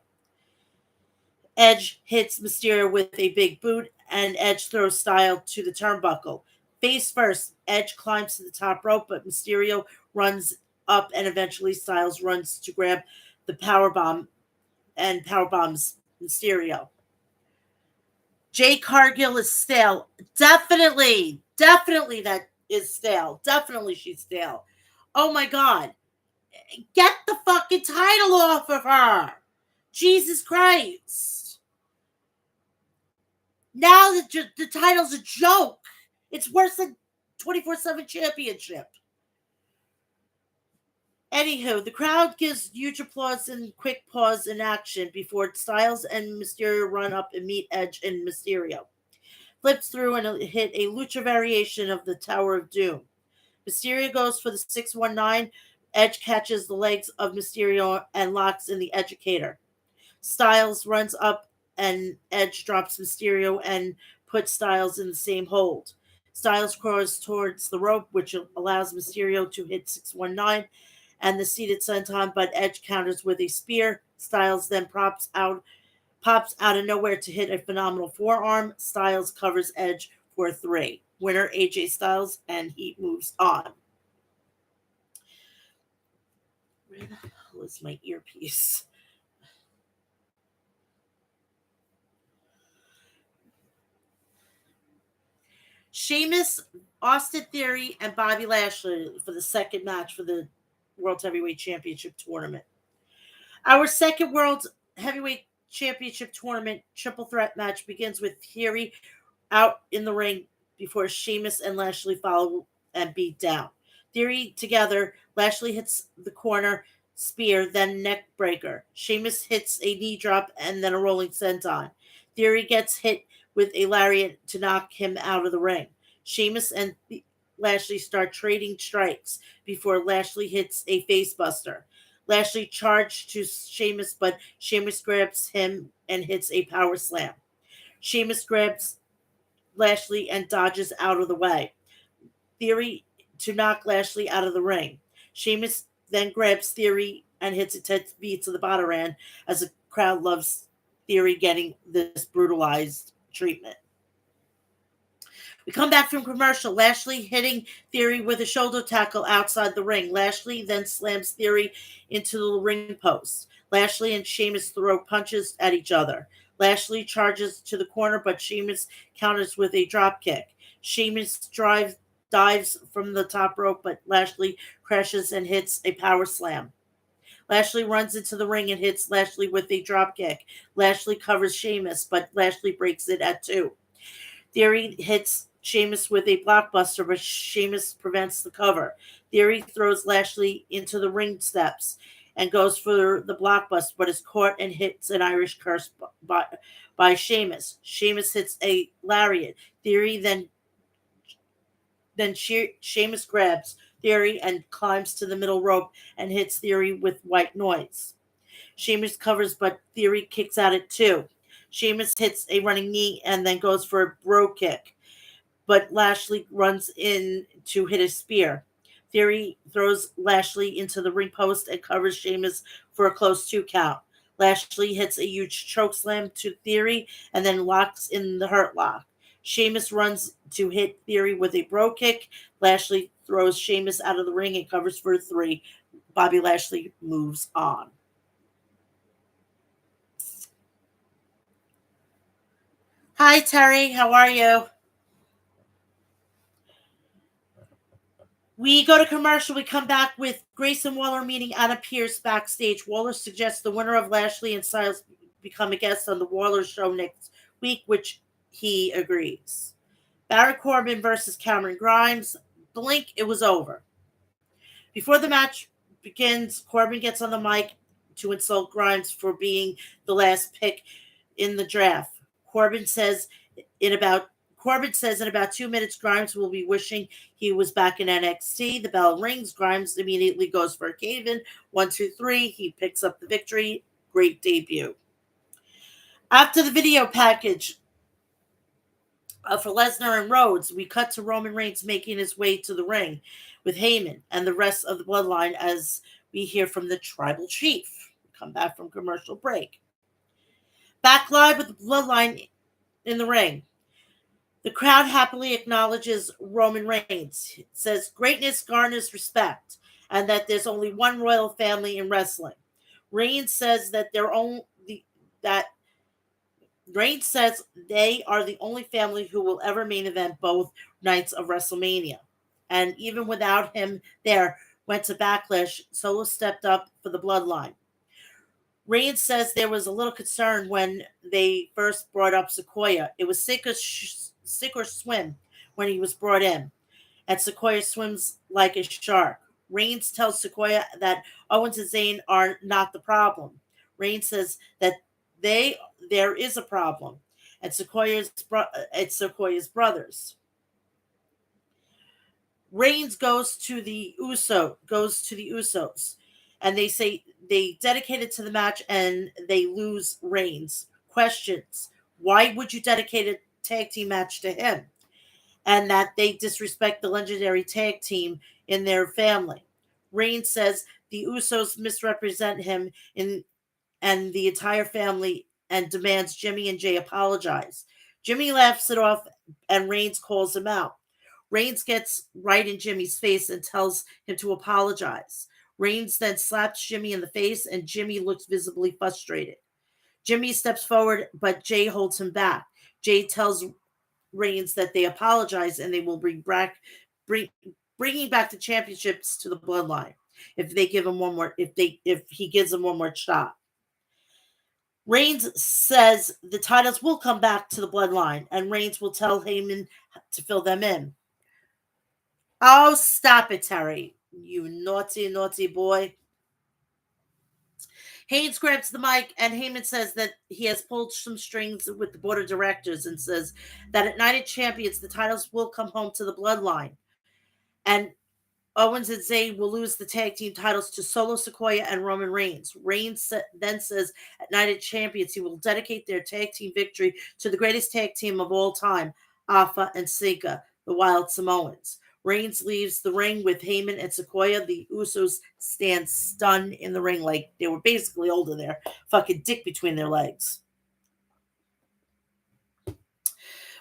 Edge hits Mysterio with a big boot, and Edge throws Styles to the turnbuckle. Face first, Edge climbs to the top rope, but Mysterio runs up, and eventually Styles runs to grab the power bomb and power bombs Mysterio. Jade Cargill is stale. Definitely that is stale. Definitely she's stale. Oh my God. Get the fucking title off of her. Jesus Christ. Now the title's a joke. It's worse than 24/7 championship. Anywho, the crowd gives huge applause and quick pause in action before Styles and Mysterio run up and meet Edge and Mysterio. Flips through and hit a lucha variation of the Tower of Doom. Mysterio goes for the 619. Edge catches the legs of Mysterio and locks in the Educator. Styles runs up and Edge drops Mysterio and puts Styles in the same hold. Styles crawls towards the rope, which allows Mysterio to hit 619 and the seated senton, but Edge counters with a spear. Styles then pops out of nowhere to hit a phenomenal forearm. Styles covers Edge for 3. Winner AJ Styles, and he moves on. Where the hell is my earpiece? Sheamus, Austin Theory, and Bobby Lashley for the second match for the World Heavyweight Championship Tournament. Our second World Heavyweight Championship Tournament triple threat match begins with Theory out in the ring before Sheamus and Lashley follow and beat down. Theory together, Lashley hits the corner spear, then neck breaker. Sheamus hits a knee drop and then a rolling senton. Theory gets hit with a lariat to knock him out of the ring. Sheamus and Lashley start trading strikes before Lashley hits a facebuster. Lashley charged to Sheamus, but Sheamus grabs him and hits a power slam. Sheamus grabs Lashley and dodges out of the way. Theory to knock Lashley out of the ring. Sheamus then grabs Theory and hits a 10 feet to the bottom end as the crowd loves Theory getting this brutalized treatment. We come back from commercial. Lashley hitting Theory with a shoulder tackle outside the ring. Lashley then slams Theory into the ring post. Lashley and Sheamus throw punches at each other. Lashley charges to the corner, but Sheamus counters with a drop kick. Sheamus dives from the top rope, but Lashley crashes and hits a power slam. Lashley runs into the ring and hits Lashley with a drop kick. Lashley covers Sheamus, but Lashley breaks it at 2. Theory hits Sheamus with a blockbuster, but Sheamus prevents the cover. Theory throws Lashley into the ring steps and goes for the blockbuster, but is caught and hits an Irish curse by Sheamus. Sheamus hits a lariat. Theory then Sheamus grabs Theory and climbs to the middle rope and hits Theory with white noise. Sheamus covers, but Theory kicks out at 2. Sheamus hits a running knee and then goes for a bro kick, but Lashley runs in to hit a spear. Theory throws Lashley into the ring post and covers Sheamus for a close 2 count. Lashley hits a huge choke slam to Theory and then locks in the hurt lock. Sheamus runs to hit Theory with a bro kick. Lashley throws Sheamus out of the ring and covers for 3. Bobby Lashley moves on. Hi, Terry. How are you? We go to commercial. We come back with Grace and Waller meeting Anna Pierce backstage. Waller suggests the winner of Lashley and Styles become a guest on the Waller show next week, which he agrees. Baron Corbin versus Cameron Grimes. Blink, it was over. Before the match begins, Corbin gets on the mic to insult Grimes for being the last pick in the draft. In about Corbin says in about 2 minutes, Grimes will be wishing he was back in NXT. The bell rings. Grimes immediately goes for a cave in. 1, 2, 3. He picks up the victory. Great debut. After the video package for Lesnar and Rhodes, we cut to Roman Reigns making his way to the ring with Heyman and the rest of the bloodline as we hear from the tribal chief. We come back from commercial break. Back live with the bloodline in the ring. The crowd happily acknowledges Roman Reigns. It says greatness garners respect and that there's only one royal family in wrestling. Reigns says that that Reigns says they are the only family who will ever main event both nights of WrestleMania. And even without him there, went to Backlash, Solo stepped up for the bloodline. Reigns says there was a little concern when they first brought up Sequoia. It was sink or swim when he was brought in, and Sequoia swims like a shark. Reigns tells Sequoia that Owens and Zayn are not the problem. Reigns says that there is a problem, and it's Sequoia's brothers. Reigns goes to the Usos, and they say they dedicated to the match, and they lose. Reigns questions why would you dedicate a tag team match to him, and that they disrespect the legendary tag team in their family. Reigns says the Usos misrepresent him and the entire family and demands Jimmy and Jay apologize. Jimmy laughs it off and Reigns calls him out. Reigns gets right in Jimmy's face and tells him to apologize. Reigns then slaps Jimmy in the face and Jimmy looks visibly frustrated. Jimmy steps forward, but Jay holds him back. Jay tells Reigns that they apologize and they will bring bringing back the championships to the bloodline if they give him one more if he gives them one more shot. Reigns says the titles will come back to the bloodline, and Reigns will tell Heyman to fill them in. Oh, stop it, Terry. You naughty, naughty boy. Haynes grabs the mic, and Heyman says that he has pulled some strings with the board of directors and says that at Night of Champions, the titles will come home to the bloodline. And Owens and Zayn will lose the tag team titles to Solo Sequoia and Roman Reigns. Reigns then says at Night of Champions he will dedicate their tag team victory to the greatest tag team of all time, Alpha and Sika, the Wild Samoans. Reigns leaves the ring with Heyman and Sequoia. The Usos stand stunned in the ring like they were basically older there. Fucking dick between their legs.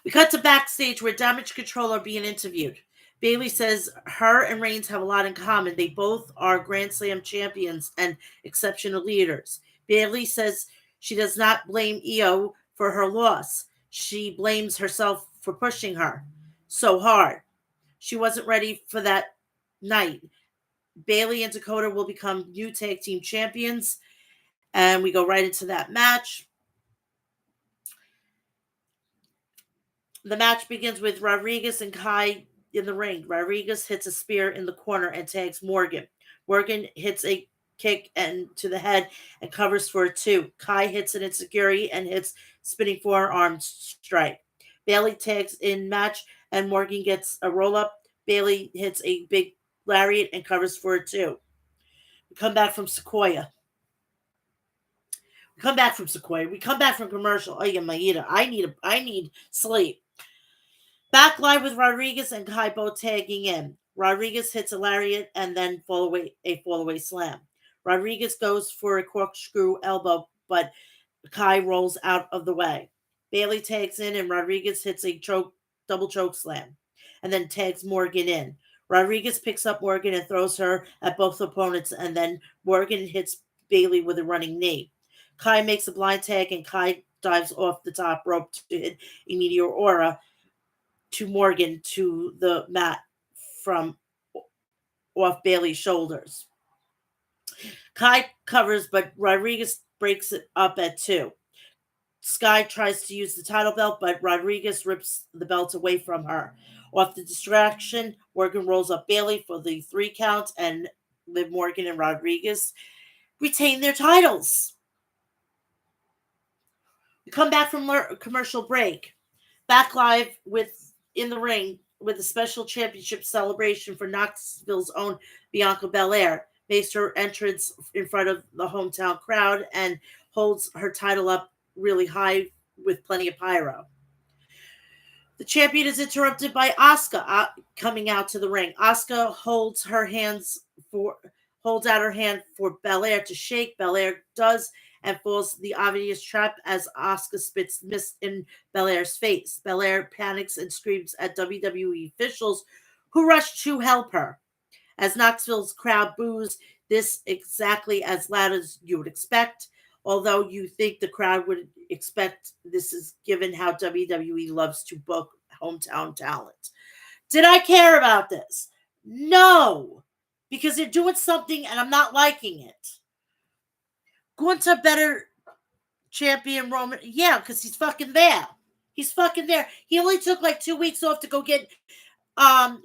We cut to backstage where Damage Control are being interviewed. Bayley says her and Reigns have a lot in common. They both are Grand Slam champions and exceptional leaders. Bayley says she does not blame Io for her loss. She blames herself for pushing her so hard. She wasn't ready for that night. Bayley and Dakota will become new tag team champions, and we go right into that match. The match begins with Rodriguez and Kai in the ring. Rodriguez hits a spear in the corner and tags Morgan. Morgan hits a kick and to the head and covers for a 2. Kai hits an insecurity and hits spinning forearm strike. Bayley tags in match and Morgan gets a roll up. Bayley hits a big lariat and covers for a 2. We come back from Sequoia. We come back from commercial. Oh, yeah, Maida. I need sleep. Back live with Rodriguez and Kai both tagging in. Rodriguez hits a lariat and then a fall-away slam. Rodriguez goes for a corkscrew elbow, but Kai rolls out of the way. Bayley tags in and Rodriguez hits a double choke slam and then tags Morgan in. Rodriguez picks up Morgan and throws her at both opponents, and then Morgan hits Bayley with a running knee. Kai makes a blind tag and Kai dives off the top rope to hit a meteor aura to Morgan to the mat from off Bailey's shoulders. Kai covers, but Rodriguez breaks it up at 2. Sky tries to use the title belt, but Rodriguez rips the belt away from her. Off the distraction, Morgan rolls up Bailey for the 3 count, and Liv Morgan and Rodriguez retain their titles. We come back from commercial break. Back live with In the Ring with a special championship celebration for Knoxville's own Bianca Belair. Makes her entrance in front of the hometown crowd and holds her title up really high with plenty of pyro. The champion is interrupted by Asuka coming out to the ring. Asuka holds out her hand for Belair to shake. Belair does and falls the obvious trap as Asuka spits mist in Belair's face. Belair panics and screams at WWE officials who rush to help her. As Knoxville's crowd boos this exactly as loud as you would expect, although you think the crowd would expect this is given how WWE loves to book hometown talent. Did I care about this? No, because they're doing something and I'm not liking it. Gunther better champion Roman. Yeah, because he's fucking there. He's fucking there. He only took like 2 weeks off to go get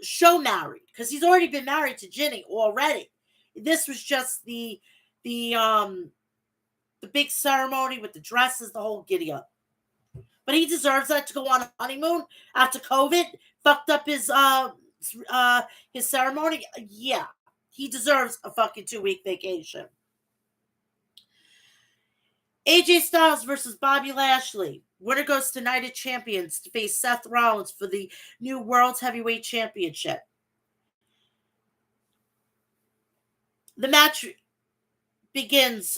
show married because he's already been married to Ginny already. This was just the big ceremony with the dresses, the whole giddy up. But he deserves that to go on a honeymoon after COVID fucked up his ceremony. Yeah, he deserves a fucking 2-week vacation. AJ Styles versus Bobby Lashley. Winner goes to United Champions to face Seth Rollins for the new World Heavyweight Championship. The match begins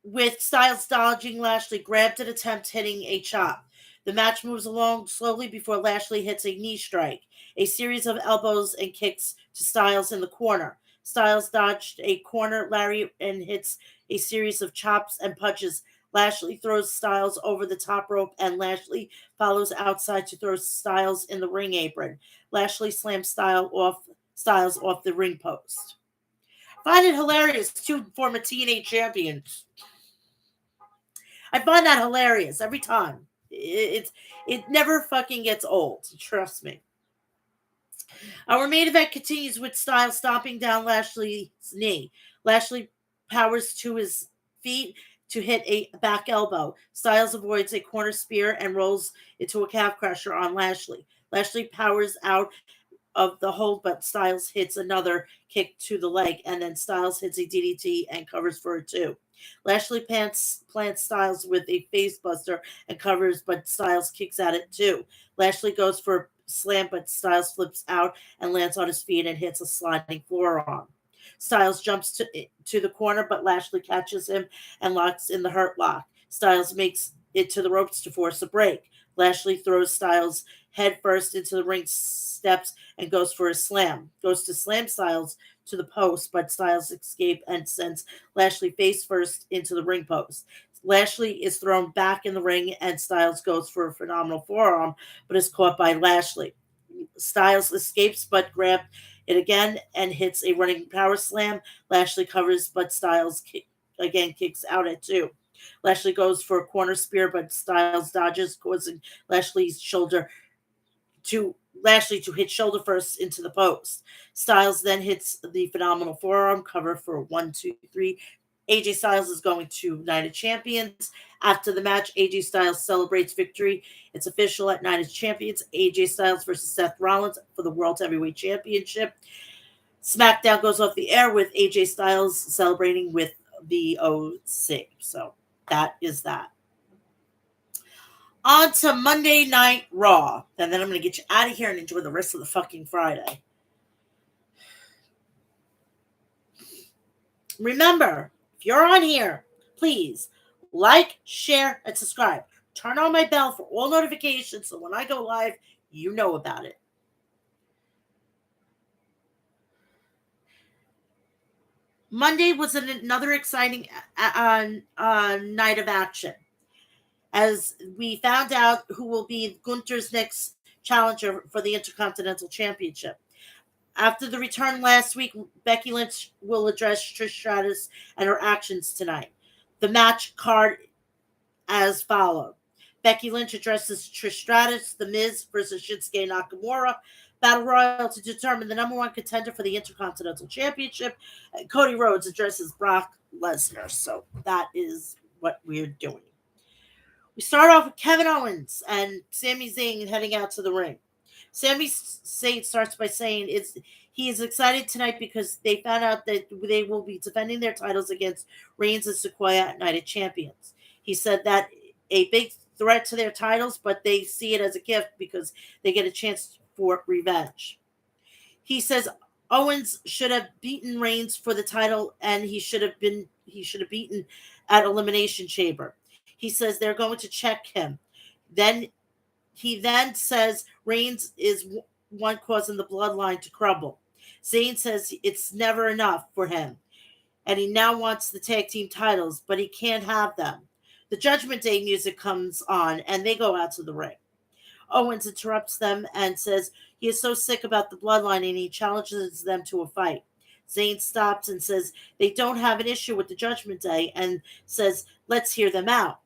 with Styles dodging Lashley, grabbed and attempts hitting a chop. The match moves along slowly before Lashley hits a knee strike. A series of elbows and kicks to Styles in the corner. Styles dodged a corner lariat and hits a series of chops and punches. Lashley throws Styles over the top rope, and Lashley follows outside to throw Styles in the ring apron. Lashley slams Styles off the ring post. Find it hilarious. 2 former TNA champions. I find that hilarious every time. It never fucking gets old. Trust me. Our main event continues with Styles stomping down Lashley's knee. Lashley powers to his feet to hit a back elbow. Styles avoids a corner spear and rolls into a calf crusher on Lashley. Lashley powers out of the hold, but Styles hits another kick to the leg, and then Styles hits a DDT and covers for a 2. Lashley plants Styles with a face buster and covers, but Styles kicks at it too. Lashley goes for a slam, but Styles flips out and lands on his feet and hits a sliding forearm. Styles jumps to the corner, but Lashley catches him and locks in the hurt lock. Styles makes it to the ropes to force a break. Lashley throws Styles head first into the ring steps and goes for a slam. Goes to slam Styles to the post, but Styles escapes and sends Lashley face first into the ring post. Lashley is thrown back in the ring, and Styles goes for a phenomenal forearm, but is caught by Lashley. Styles escapes, but grabs it again and hits a running power slam. Lashley covers, but Styles kicks out at 2. Lashley goes for a corner spear, but Styles dodges, causing Lashley to hit shoulder first into the post. Styles then hits the phenomenal forearm cover for 1, 2, 3. AJ Styles is going to United Champions. After the match, AJ Styles celebrates victory. It's official at United Champions. AJ Styles versus Seth Rollins for the World Heavyweight Championship. SmackDown goes off the air with AJ Styles celebrating with the OC. So that is that. On to Monday Night Raw. And then I'm going to get you out of here and enjoy the rest of the fucking Friday. Remember, if you're on here, please like, share, and subscribe. Turn on my bell for all notifications so when I go live, you know about it. Monday was another exciting night of action, as we found out who will be Gunther's next challenger for the Intercontinental Championship. After the return last week, Becky Lynch will address Trish Stratus and her actions tonight. The match card as follows. Becky Lynch addresses Trish Stratus, The Miz versus Shinsuke Nakamura. Battle Royal to determine the number one contender for the Intercontinental Championship. Cody Rhodes addresses Brock Lesnar. So that is what we're doing. We start off with Kevin Owens and Sami Zayn heading out to the ring. Sami Zayn starts by saying he is excited tonight because they found out that they will be defending their titles against Reigns and Sequoia at Night of Champions. He said that a big threat to their titles, but they see it as a gift because they get a chance for revenge. He says Owens should have beaten Reigns for the title, and he should have beaten at Elimination Chamber. He says they're going to check him. He then says Reigns is one causing the bloodline to crumble. Zayn says it's never enough for him, and he now wants the tag team titles, but he can't have them. The Judgment Day music comes on, and they go out to the ring. Owens interrupts them and says he is so sick about the bloodline, and he challenges them to a fight. Zayn stops and says they don't have an issue with the Judgment Day and says, let's hear them out.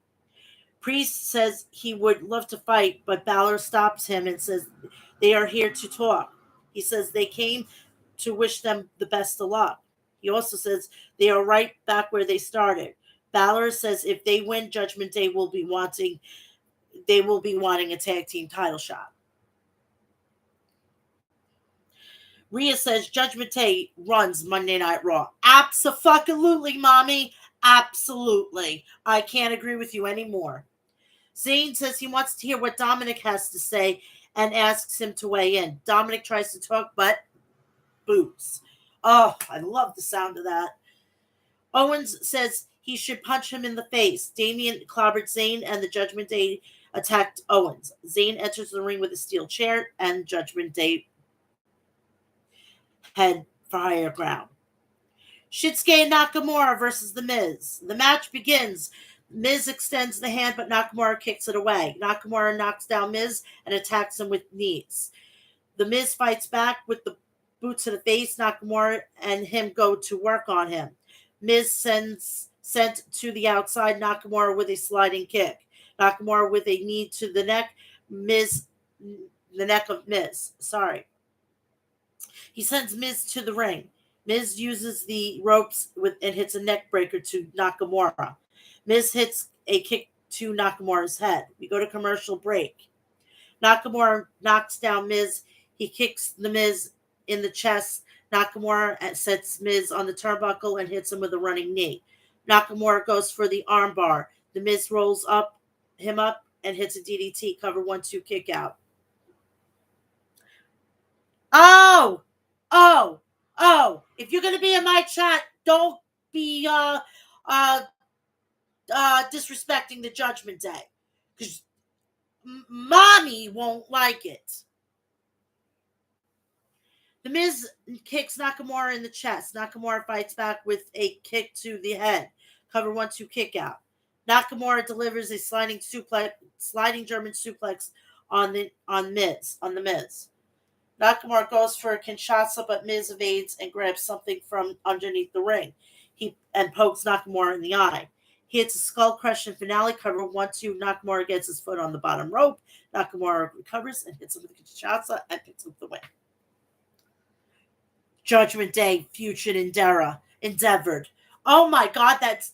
Priest says he would love to fight, but Balor stops him and says they are here to talk. He says they came to wish them the best of luck. He also says they are right back where they started. Balor says if they win, Judgment Day will be wanting a tag team title shot. Rhea says Judgment Day runs Monday Night Raw. Abso-fucking-lutely, mommy. Absolutely. I can't agree with you anymore. Zayn says he wants to hear what Dominic has to say and asks him to weigh in. Dominic tries to talk, but boots. Oh, I love the sound of that. Owens says he should punch him in the face. Damian clobbered Zayn, and the Judgment Day attacked Owens. Zayn enters the ring with a steel chair, and Judgment Day head for higher ground. Shinsuke Nakamura versus The Miz. The match begins. Miz extends the hand, but Nakamura kicks it away. Nakamura knocks down Miz and attacks him with knees. The Miz fights back with the boot to the face. Nakamura and him go to work on him. Miz sent to the outside. Nakamura with a sliding kick. Nakamura with a knee to the neck. The neck of Miz. Sorry. He sends Miz to the ring. Miz uses the ropes and hits a neck breaker to Nakamura. Miz hits a kick to Nakamura's head. We go to commercial break. Nakamura knocks down Miz. He kicks the Miz in the chest. Nakamura sets Miz on the turnbuckle and hits him with a running knee. Nakamura goes for the armbar. The Miz rolls him up and hits a DDT. Cover 1-2 kick out. Oh! If you're going to be in my chat, don't be disrespecting the Judgment Day. Because mommy won't like it. The Miz kicks Nakamura in the chest. Nakamura fights back with a kick to the head. Cover 1-2 kick out. Nakamura delivers a sliding German suplex on the Miz. Nakamura goes for a Kinshasa, but Miz evades and grabs something from underneath the ring. He pokes Nakamura in the eye. He hits a skull crush and finale. Cover 1-2. Nakamura gets his foot on the bottom rope. Nakamura recovers and hits him with a Kinshasa and picks up the win. Judgment Day, Future Endeavored. Oh my God, that's...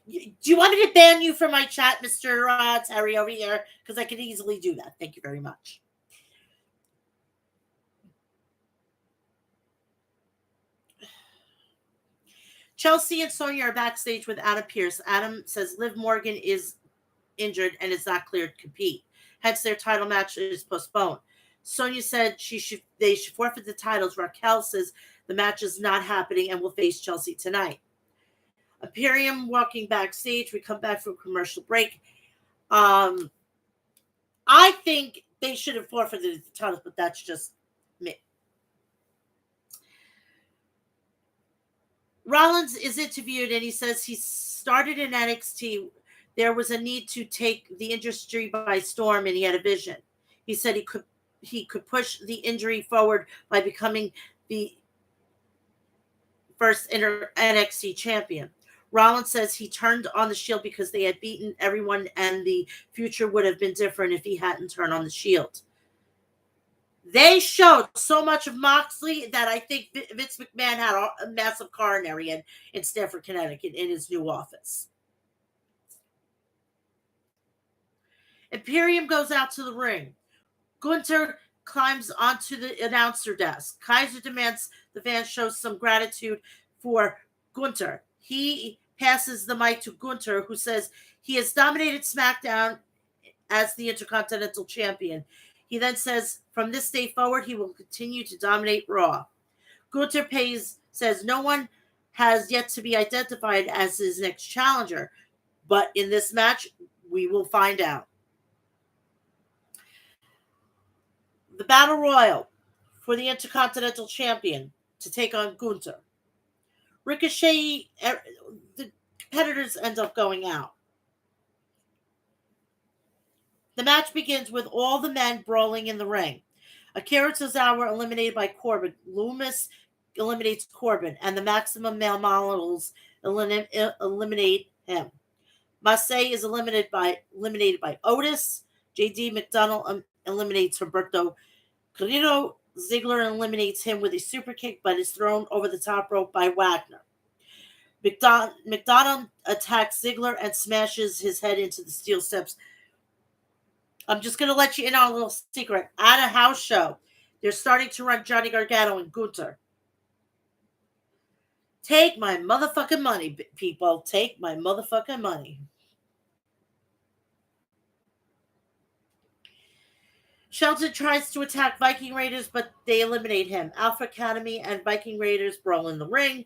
Do you want me to ban you from my chat, Mr. Terry over here? Because I can easily do that. Thank you very much. Chelsea and Sonya are backstage with Adam Pearce. Adam says Liv Morgan is injured and is not cleared to compete. Hence, their title match is postponed. Sonya said they should forfeit the titles. Raquel says the match is not happening and will face Chelsea tonight. Imperium walking backstage. We come back from commercial break. I think they should have forfeited the titles, but that's just me. Rollins is interviewed and he says he started in NXT. There was a need to take the industry by storm and he had a vision. He said he could he could push the injury forward by becoming the first NXT champion. Rollins says he turned on the Shield because they had beaten everyone and the future would have been different if he hadn't turned on the Shield. They showed so much of Moxley that I think Vince McMahon had a massive coronary in Stamford, Connecticut in his new office. Imperium goes out to the ring. Gunther climbs onto the announcer desk. Kaiser demands the fans show some gratitude for Gunther. He passes the mic to Gunther, who says he has dominated SmackDown as the Intercontinental Champion. He then says, from this day forward, he will continue to dominate Raw. Gunther says no one has yet to be identified as his next challenger, but in this match, we will find out. The Battle Royal for the Intercontinental Champion to take on Gunther. Ricochet, the competitors end up going out. The match begins with all the men brawling in the ring. Akira Tozawa eliminated by Corbin. Loomis eliminates Corbin, and the Maximum Male Models eliminate him. Massey is eliminated by Otis. J.D. McDonald eliminates Humberto Carrillo. Ziggler eliminates him with a super kick, but is thrown over the top rope by Wagner. McDonald attacks Ziggler and smashes his head into the steel steps. I'm just going to let you in on a little secret. At a house show, they're starting to run Johnny Gargano and Gunther. Take my motherfucking money, people. Take my motherfucking money. Shelton tries to attack Viking Raiders, but they eliminate him. Alpha Academy and Viking Raiders brawl in the ring.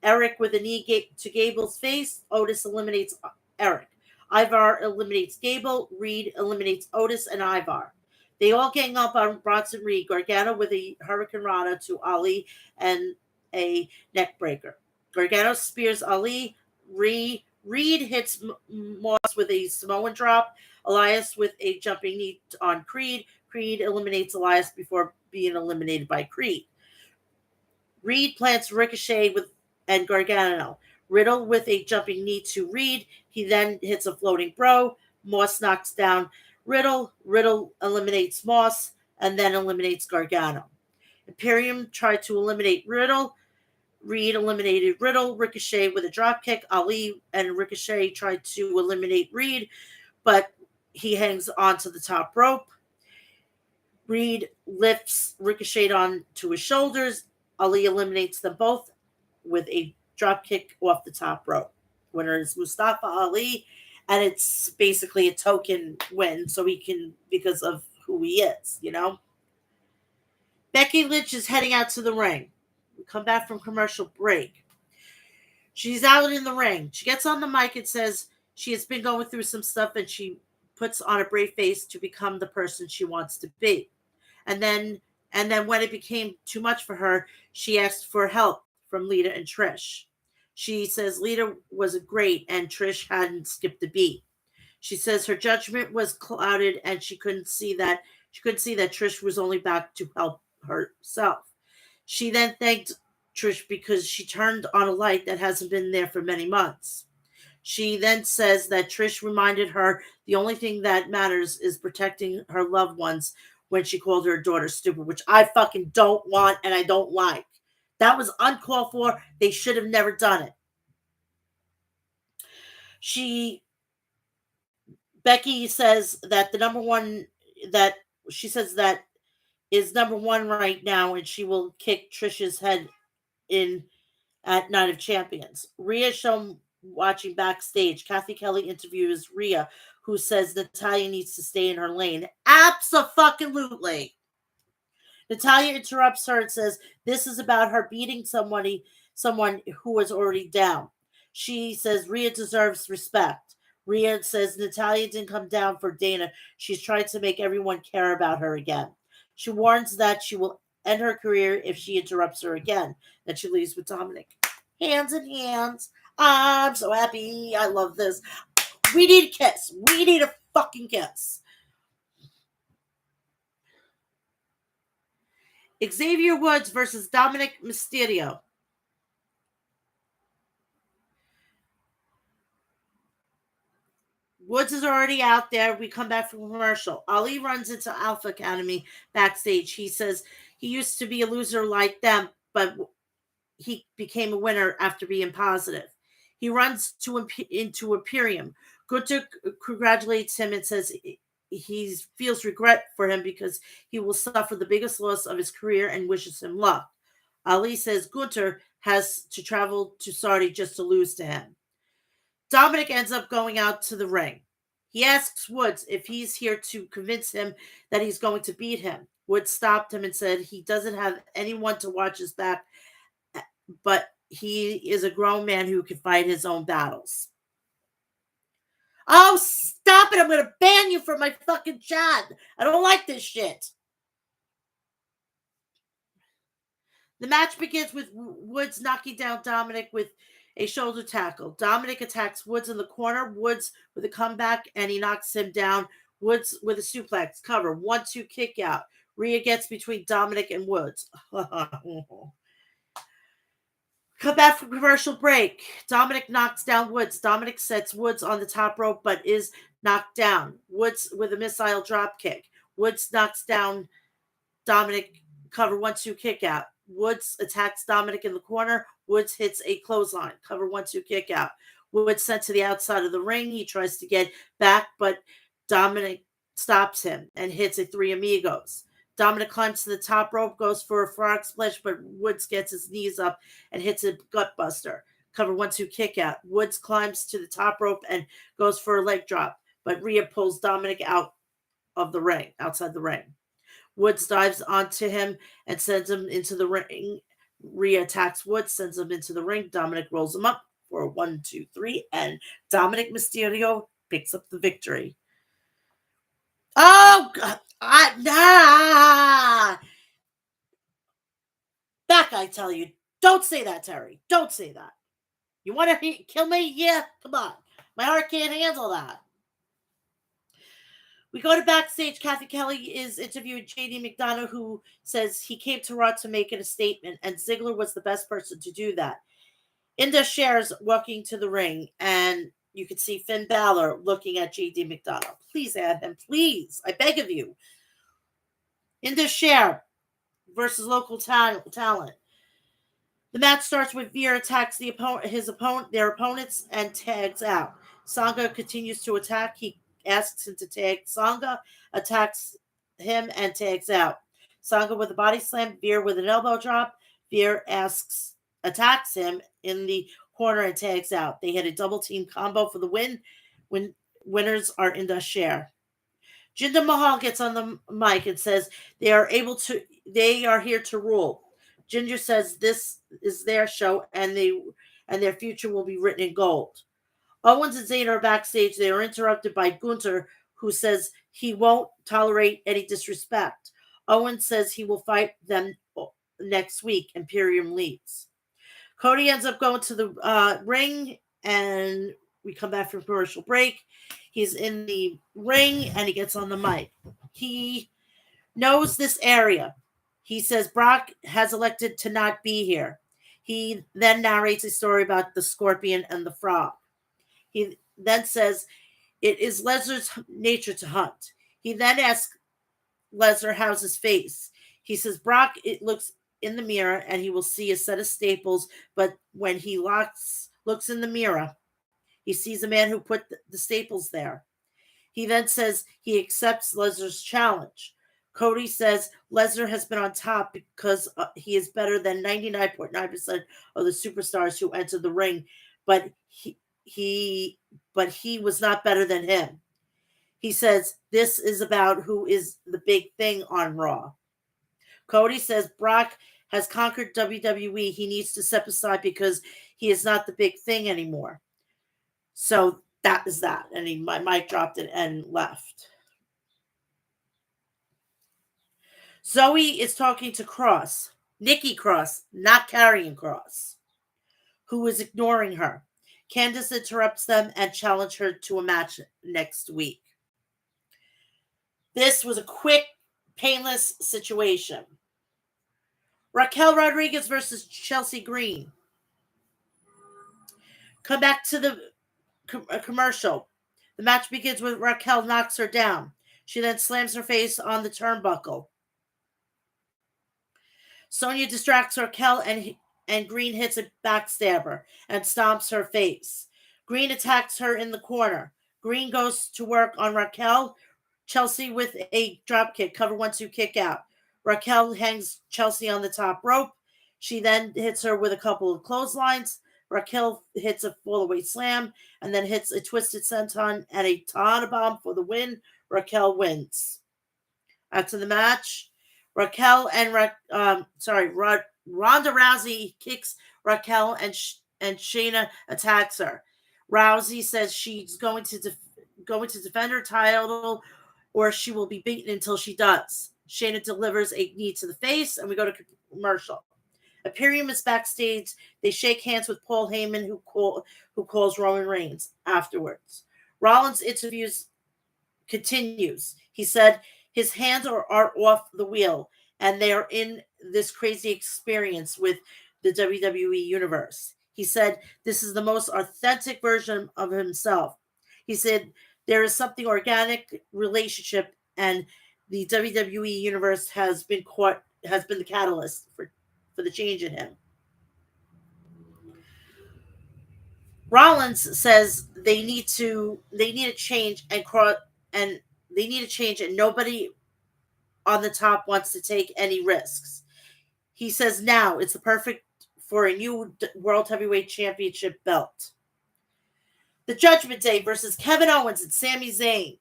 Eric with a knee to Gable's face. Otis eliminates Eric. Ivar eliminates Gable. Reed eliminates Otis and Ivar. They all gang up on Bronson Reed. Gargano with a Hurricane Rana to Ali and a neck breaker. Gargano spears Ali. Reed hits Moss with a Samoan drop. Elias with a jumping knee on Creed. Creed eliminates Elias before being eliminated by Creed. Reed plants Ricochet and Gargano. Riddle with a jumping knee to Reed. He then hits a floating bro. Moss knocks down Riddle. Riddle eliminates Moss and then eliminates Gargano. Imperium tried to eliminate Riddle. Reed eliminated Riddle. Ricochet with a dropkick. Ali and Ricochet tried to eliminate Reed, but he hangs onto the top rope. Reed lifts Ricochet onto his shoulders. Ali eliminates them both with a dropkick off the top rope. Winner is Mustafa Ali, and it's basically a token win, so he can, because of who he is, you know. Becky Lynch is heading out to the ring. We come back from commercial break. She's out in the ring. She gets on the mic and says she has been going through some stuff, and she puts on a brave face to become the person she wants to be. And then when it became too much for her, she asked for help from Lita and Trish. She says Lita was great and Trish hadn't skipped a beat. She says her judgment was clouded and she couldn't see that Trish was only back to help herself. She then thanked Trish because she turned on a light that hasn't been there for many months. She then says that Trish reminded her the only thing that matters is protecting her loved ones when she called her daughter stupid, which I fucking don't want and I don't like. That was uncalled for. They should have never done it. Becky says that the number one that she says that is number one right now, and she will kick Trish's head in at Night of Champions. Rhea shown watching backstage. Kathy Kelly interviews Rhea, who says Natalya needs to stay in her lane. Abso-fucking-lutely. Natalya interrupts her and says this is about her beating someone who was already down. She says Rhea deserves respect. Rhea says Natalya didn't come down for Dana. She's trying to make everyone care about her again. She warns that she will end her career if she interrupts her again. Then she leaves with Dominic. Hands in hands. I'm so happy. I love this. We need a kiss. We need a fucking kiss. Xavier Woods versus Dominic Mysterio. Woods is already out there. We come back from commercial. Ali runs into Alpha Academy backstage. He says he used to be a loser like them, but he became a winner after being positive. He runs into Imperium. Gunther congratulates him and says he feels regret for him because he will suffer the biggest loss of his career and wishes him luck. Ali says Gunther has to travel to Saudi just to lose to him. Dominic ends up going out to the ring. He asks Woods if he's here to convince him that he's going to beat him. Woods stopped him and said he doesn't have anyone to watch his back, but he is a grown man who can fight his own battles. Oh, stop it. I'm going to ban you from my fucking chat. I don't like this shit. The match begins with Woods knocking down Dominic with a shoulder tackle. Dominic attacks Woods in the corner. Woods with a comeback, and he knocks him down. Woods with a suplex cover. 1-2 kick out. Rhea gets between Dominic and Woods. Come back from commercial break. Dominic knocks down Woods. Dominic sets Woods on the top rope, but is knocked down. Woods with a missile drop kick. Woods knocks down Dominic. Cover 1-2 kick out. Woods attacks Dominic in the corner. Woods hits a clothesline. Cover 1-2 kick out. Woods sent to the outside of the ring. He tries to get back, but Dominic stops him and hits a Three Amigos. Dominic climbs to the top rope, goes for a frog splash, but Woods gets his knees up and hits a gut buster. Cover 1-2 kick out. Woods climbs to the top rope and goes for a leg drop, but Rhea pulls Dominic out of the ring, outside the ring. Woods dives onto him and sends him into the ring. Rhea attacks Woods, sends him into the ring. Dominic rolls him up for a 1-2-3, and Dominic Mysterio picks up the victory. Oh, God. Back, I tell you. Don't say that, Terry. Don't say that. You want to kill me? Yeah, come on. My heart can't handle that. We go to backstage. Kathy Kelly is interviewing JD McDonough, who says he came to Raw to make it a statement, and Ziggler was the best person to do that. Inda shares walking to the ring, and you can see Finn Balor looking at JD McDonough. Please add him, please. I beg of you. Inda Share versus local talent. The match starts with Veer attacks their opponents, and tags out. Sangha continues to attack. He asks him to tag Sangha, attacks him, and tags out. Sangha with a body slam, Veer with an elbow drop. Veer attacks him in the corner and tags out. They hit a double team combo for the win. Winners are Inda Share. Jinder Mahal gets on the mic and says they are here to rule. Ginger says this is their show and their future will be written in gold. Owens and Zayn are backstage. They are interrupted by Gunther, who says he won't tolerate any disrespect. Owens says he will fight them next week. Imperium leaves. Cody ends up going to the ring, and we come back from commercial break. He's in the ring, and he gets on the mic. He knows this area. He says Brock has elected to not be here. He then narrates a story about the scorpion and the frog. He then says it is Lesnar's nature to hunt. He then asks Lesnar how's his face. He says Brock looks in the mirror and he will see a set of staples, but when he looks in the mirror, he sees a man who put the staples there. He then says he accepts Lesnar's challenge. Cody says Lesnar has been on top because he is better than 99.9% of the superstars who enter the ring, but he was not better than him. He says this is about who is the big thing on Raw. Cody says Brock has conquered WWE. He needs to step aside because he is not the big thing anymore. So that is that. And my mic dropped it and left. Zoe is talking to Cross. Nikki Cross, not Karrion Kross, who is ignoring her. Candice interrupts them and challenges her to a match next week. This was a quick, painless situation. Raquel Rodriguez versus Chelsea Green. Come back to the commercial. The match begins with Raquel knocks her down. She then slams her face on the turnbuckle. Sonya distracts Raquel and Green hits a backstabber and stomps her face. Green attacks her in the corner. Green goes to work on Raquel. Chelsea with a dropkick, cover 1-2 kick out. Raquel hangs Chelsea on the top rope. She then hits her with a couple of clotheslines. Raquel hits a fall-away slam and then hits a twisted senton and a Tana bomb for the win. Raquel wins. After the match, Raquel and Ronda Rousey kicks Raquel and Shayna attacks her. Rousey says she's going to defend her title, or she will be beaten until she does. Shayna delivers a knee to the face, and we go to commercial. Imperium is backstage. They shake hands with Paul Heyman, who calls Roman Reigns afterwards. Rollins interviews continues. He said his hands are off the wheel, and they are in this crazy experience with the WWE Universe. He said this is the most authentic version of himself. He said there is something organic relationship, and the WWE Universe has been the catalyst for the change in him. Rollins says they need a change and they need a change, and nobody on the top wants to take any risks. He says now it's the perfect for a new World Heavyweight Championship belt. The Judgment Day versus Kevin Owens and Sami Zayn.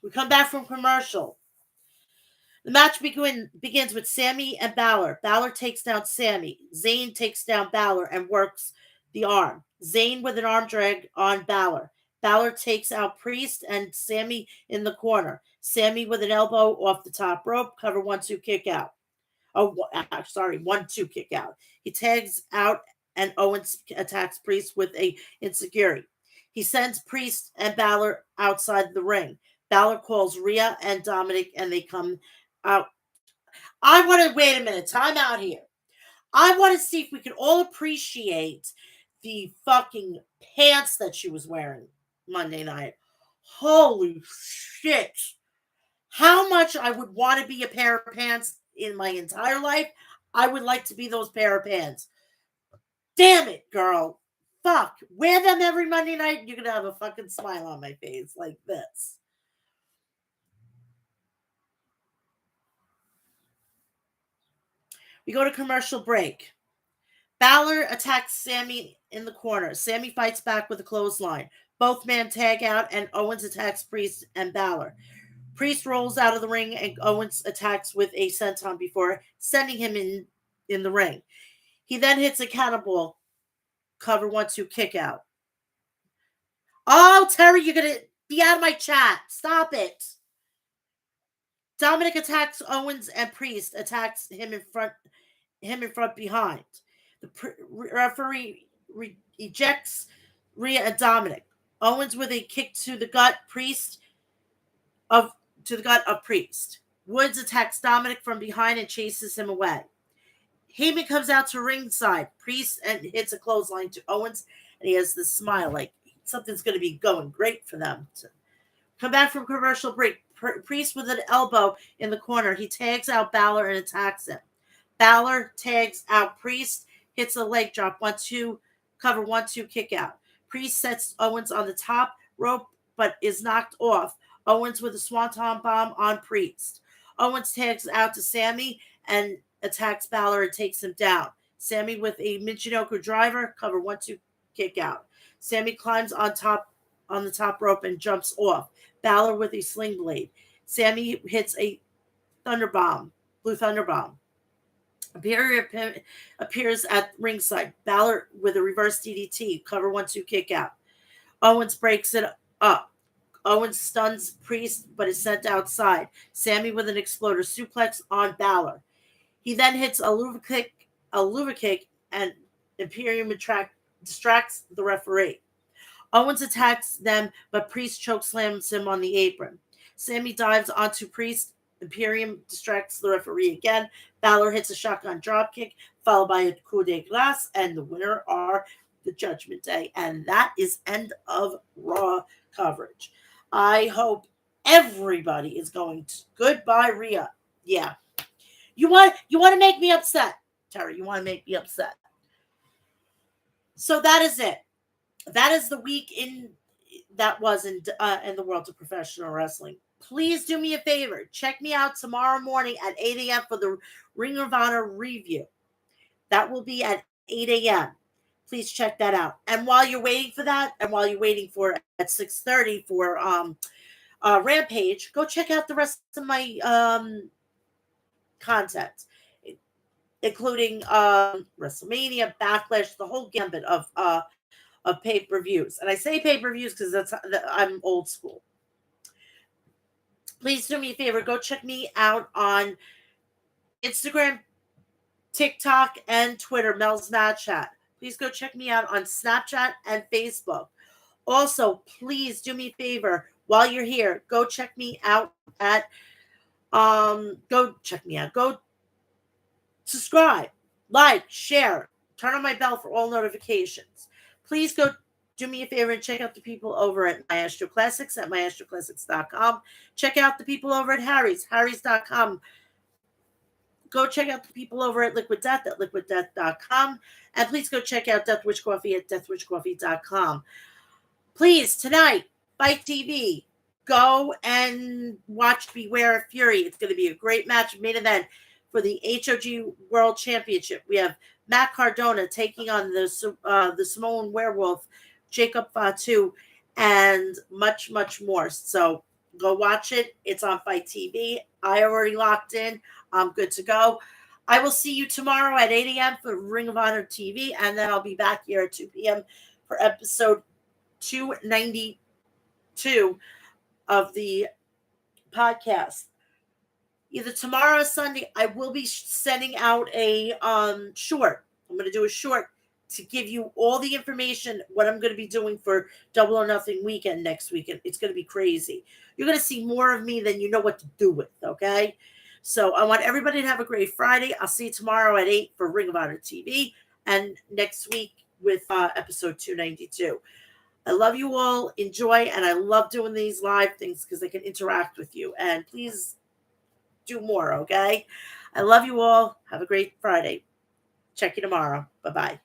We come back from commercial. The match begins with Sami and Balor. Balor takes down Sami. Zayn takes down Balor and works the arm. Zayn with an arm drag on Balor. Balor takes out Priest and Sami in the corner. Sami with an elbow off the top rope. Cover 1-2 kick out. 1-2 kick out. He tags out and Owens attacks Priest with a enziguri. He sends Priest and Balor outside the ring. Balor calls Rhea and Dominic, and they come out. I want to wait a minute. Time out here. I want to see if we can all appreciate the fucking pants that she was wearing Monday night. Holy shit. How much I would want to be a pair of pants in my entire life. I would like to be those pair of pants. Damn it, girl. Fuck. Wear them every Monday night and you're going to have a fucking smile on my face like this. We go to commercial break. Balor attacks Sami in the corner. Sami fights back with a clothesline. Both men tag out and Owens attacks Priest and Balor. Priest rolls out of the ring and Owens attacks with a senton before sending him in the ring. He then hits a cannonball. Cover 1-2 kick out. Oh, Terry, you're going to be out of my chat. Stop it. Dominic attacks Owens and Priest attacks him in front behind. The referee ejects Rhea and Dominic. Owens with a kick to the gut of Priest. Woods attacks Dominic from behind and chases him away. Heyman comes out to ringside. Priest and hits a clothesline to Owens, and he has this smile like something's going to be going great for them. Come back from commercial break. Priest with an elbow in the corner. He tags out Balor and attacks him. Balor tags out Priest, hits a leg drop, 1-2, cover 1-2 kick out. Priest sets Owens on the top rope, but is knocked off. Owens with a swanton bomb on Priest. Owens tags out to Sami and attacks Balor and takes him down. Sami with a Michinoku driver, cover 1-2 kick out. Sami climbs on the top rope and jumps off. Balor with a sling blade. Sami hits a blue thunder bomb. Imperium appears at ringside. Balor with a reverse DDT, cover 1-2 kick out. Owens breaks it up. Owens stuns Priest but is sent outside. Sami with an exploder suplex on Balor. He then hits a luva kick, and Imperium distracts the referee. Owens attacks them, but Priest chokeslams him on the apron. Sami dives onto Priest Imperium distracts the referee again. Balor hits a shotgun dropkick, followed by a coup de grace, and the winner are the Judgment Day. And that is end of Raw coverage. I hope everybody is going to goodbye, Rhea. Yeah. You want to make me upset, Terry. You want to make me upset. So that is it. That is the week that was in the world of professional wrestling. Please do me a favor. Check me out tomorrow morning at 8 a.m. for the Ring of Honor review. That will be at 8 a.m. Please check that out. And while you're waiting for that, and while you're waiting for at 6:30 for Rampage, go check out the rest of my content, including WrestleMania, Backlash, the whole gambit of pay-per-views. And I say pay-per-views because I'm old school. Please do me a favor. Go check me out on Instagram, TikTok, and Twitter, Mel's Mat Chat. Please go check me out on Snapchat and Facebook. Also, please do me a favor. While you're here, go check me out at go check me out. Go subscribe, like, share, turn on my bell for all notifications. Please go do me a favor and check out the people over at Maestro Classics at maestroclassics.com. Check out the people over at harrys.com. Go check out the people over at Liquid Death at liquiddeath.com. And please go check out Death Wish Coffee at deathwishcoffee.com. Please, tonight, Fight TV, go and watch Beware of Fury. It's going to be a great match, main event for the HOG World Championship. We have Matt Cardona taking on the Samoan Werewolf, Jacob Fatu, and much, much more. So go watch it. It's on Fight TV. I already locked in. I'm good to go. I will see you tomorrow at 8 a.m. for Ring of Honor TV, and then I'll be back here at 2 p.m. for episode 292 of the podcast. Either tomorrow or Sunday, I will be sending out a short. I'm going to do a short to give you all the information, what I'm going to be doing for Double or Nothing weekend next weekend. It's going to be crazy. You're going to see more of me than you know what to do with, okay? So I want everybody to have a great Friday. I'll see you tomorrow at 8 for Ring of Honor TV, and next week with episode 292. I love you all. Enjoy, and I love doing these live things because I can interact with you. And please do more, okay? I love you all. Have a great Friday. Check you tomorrow. Bye-bye.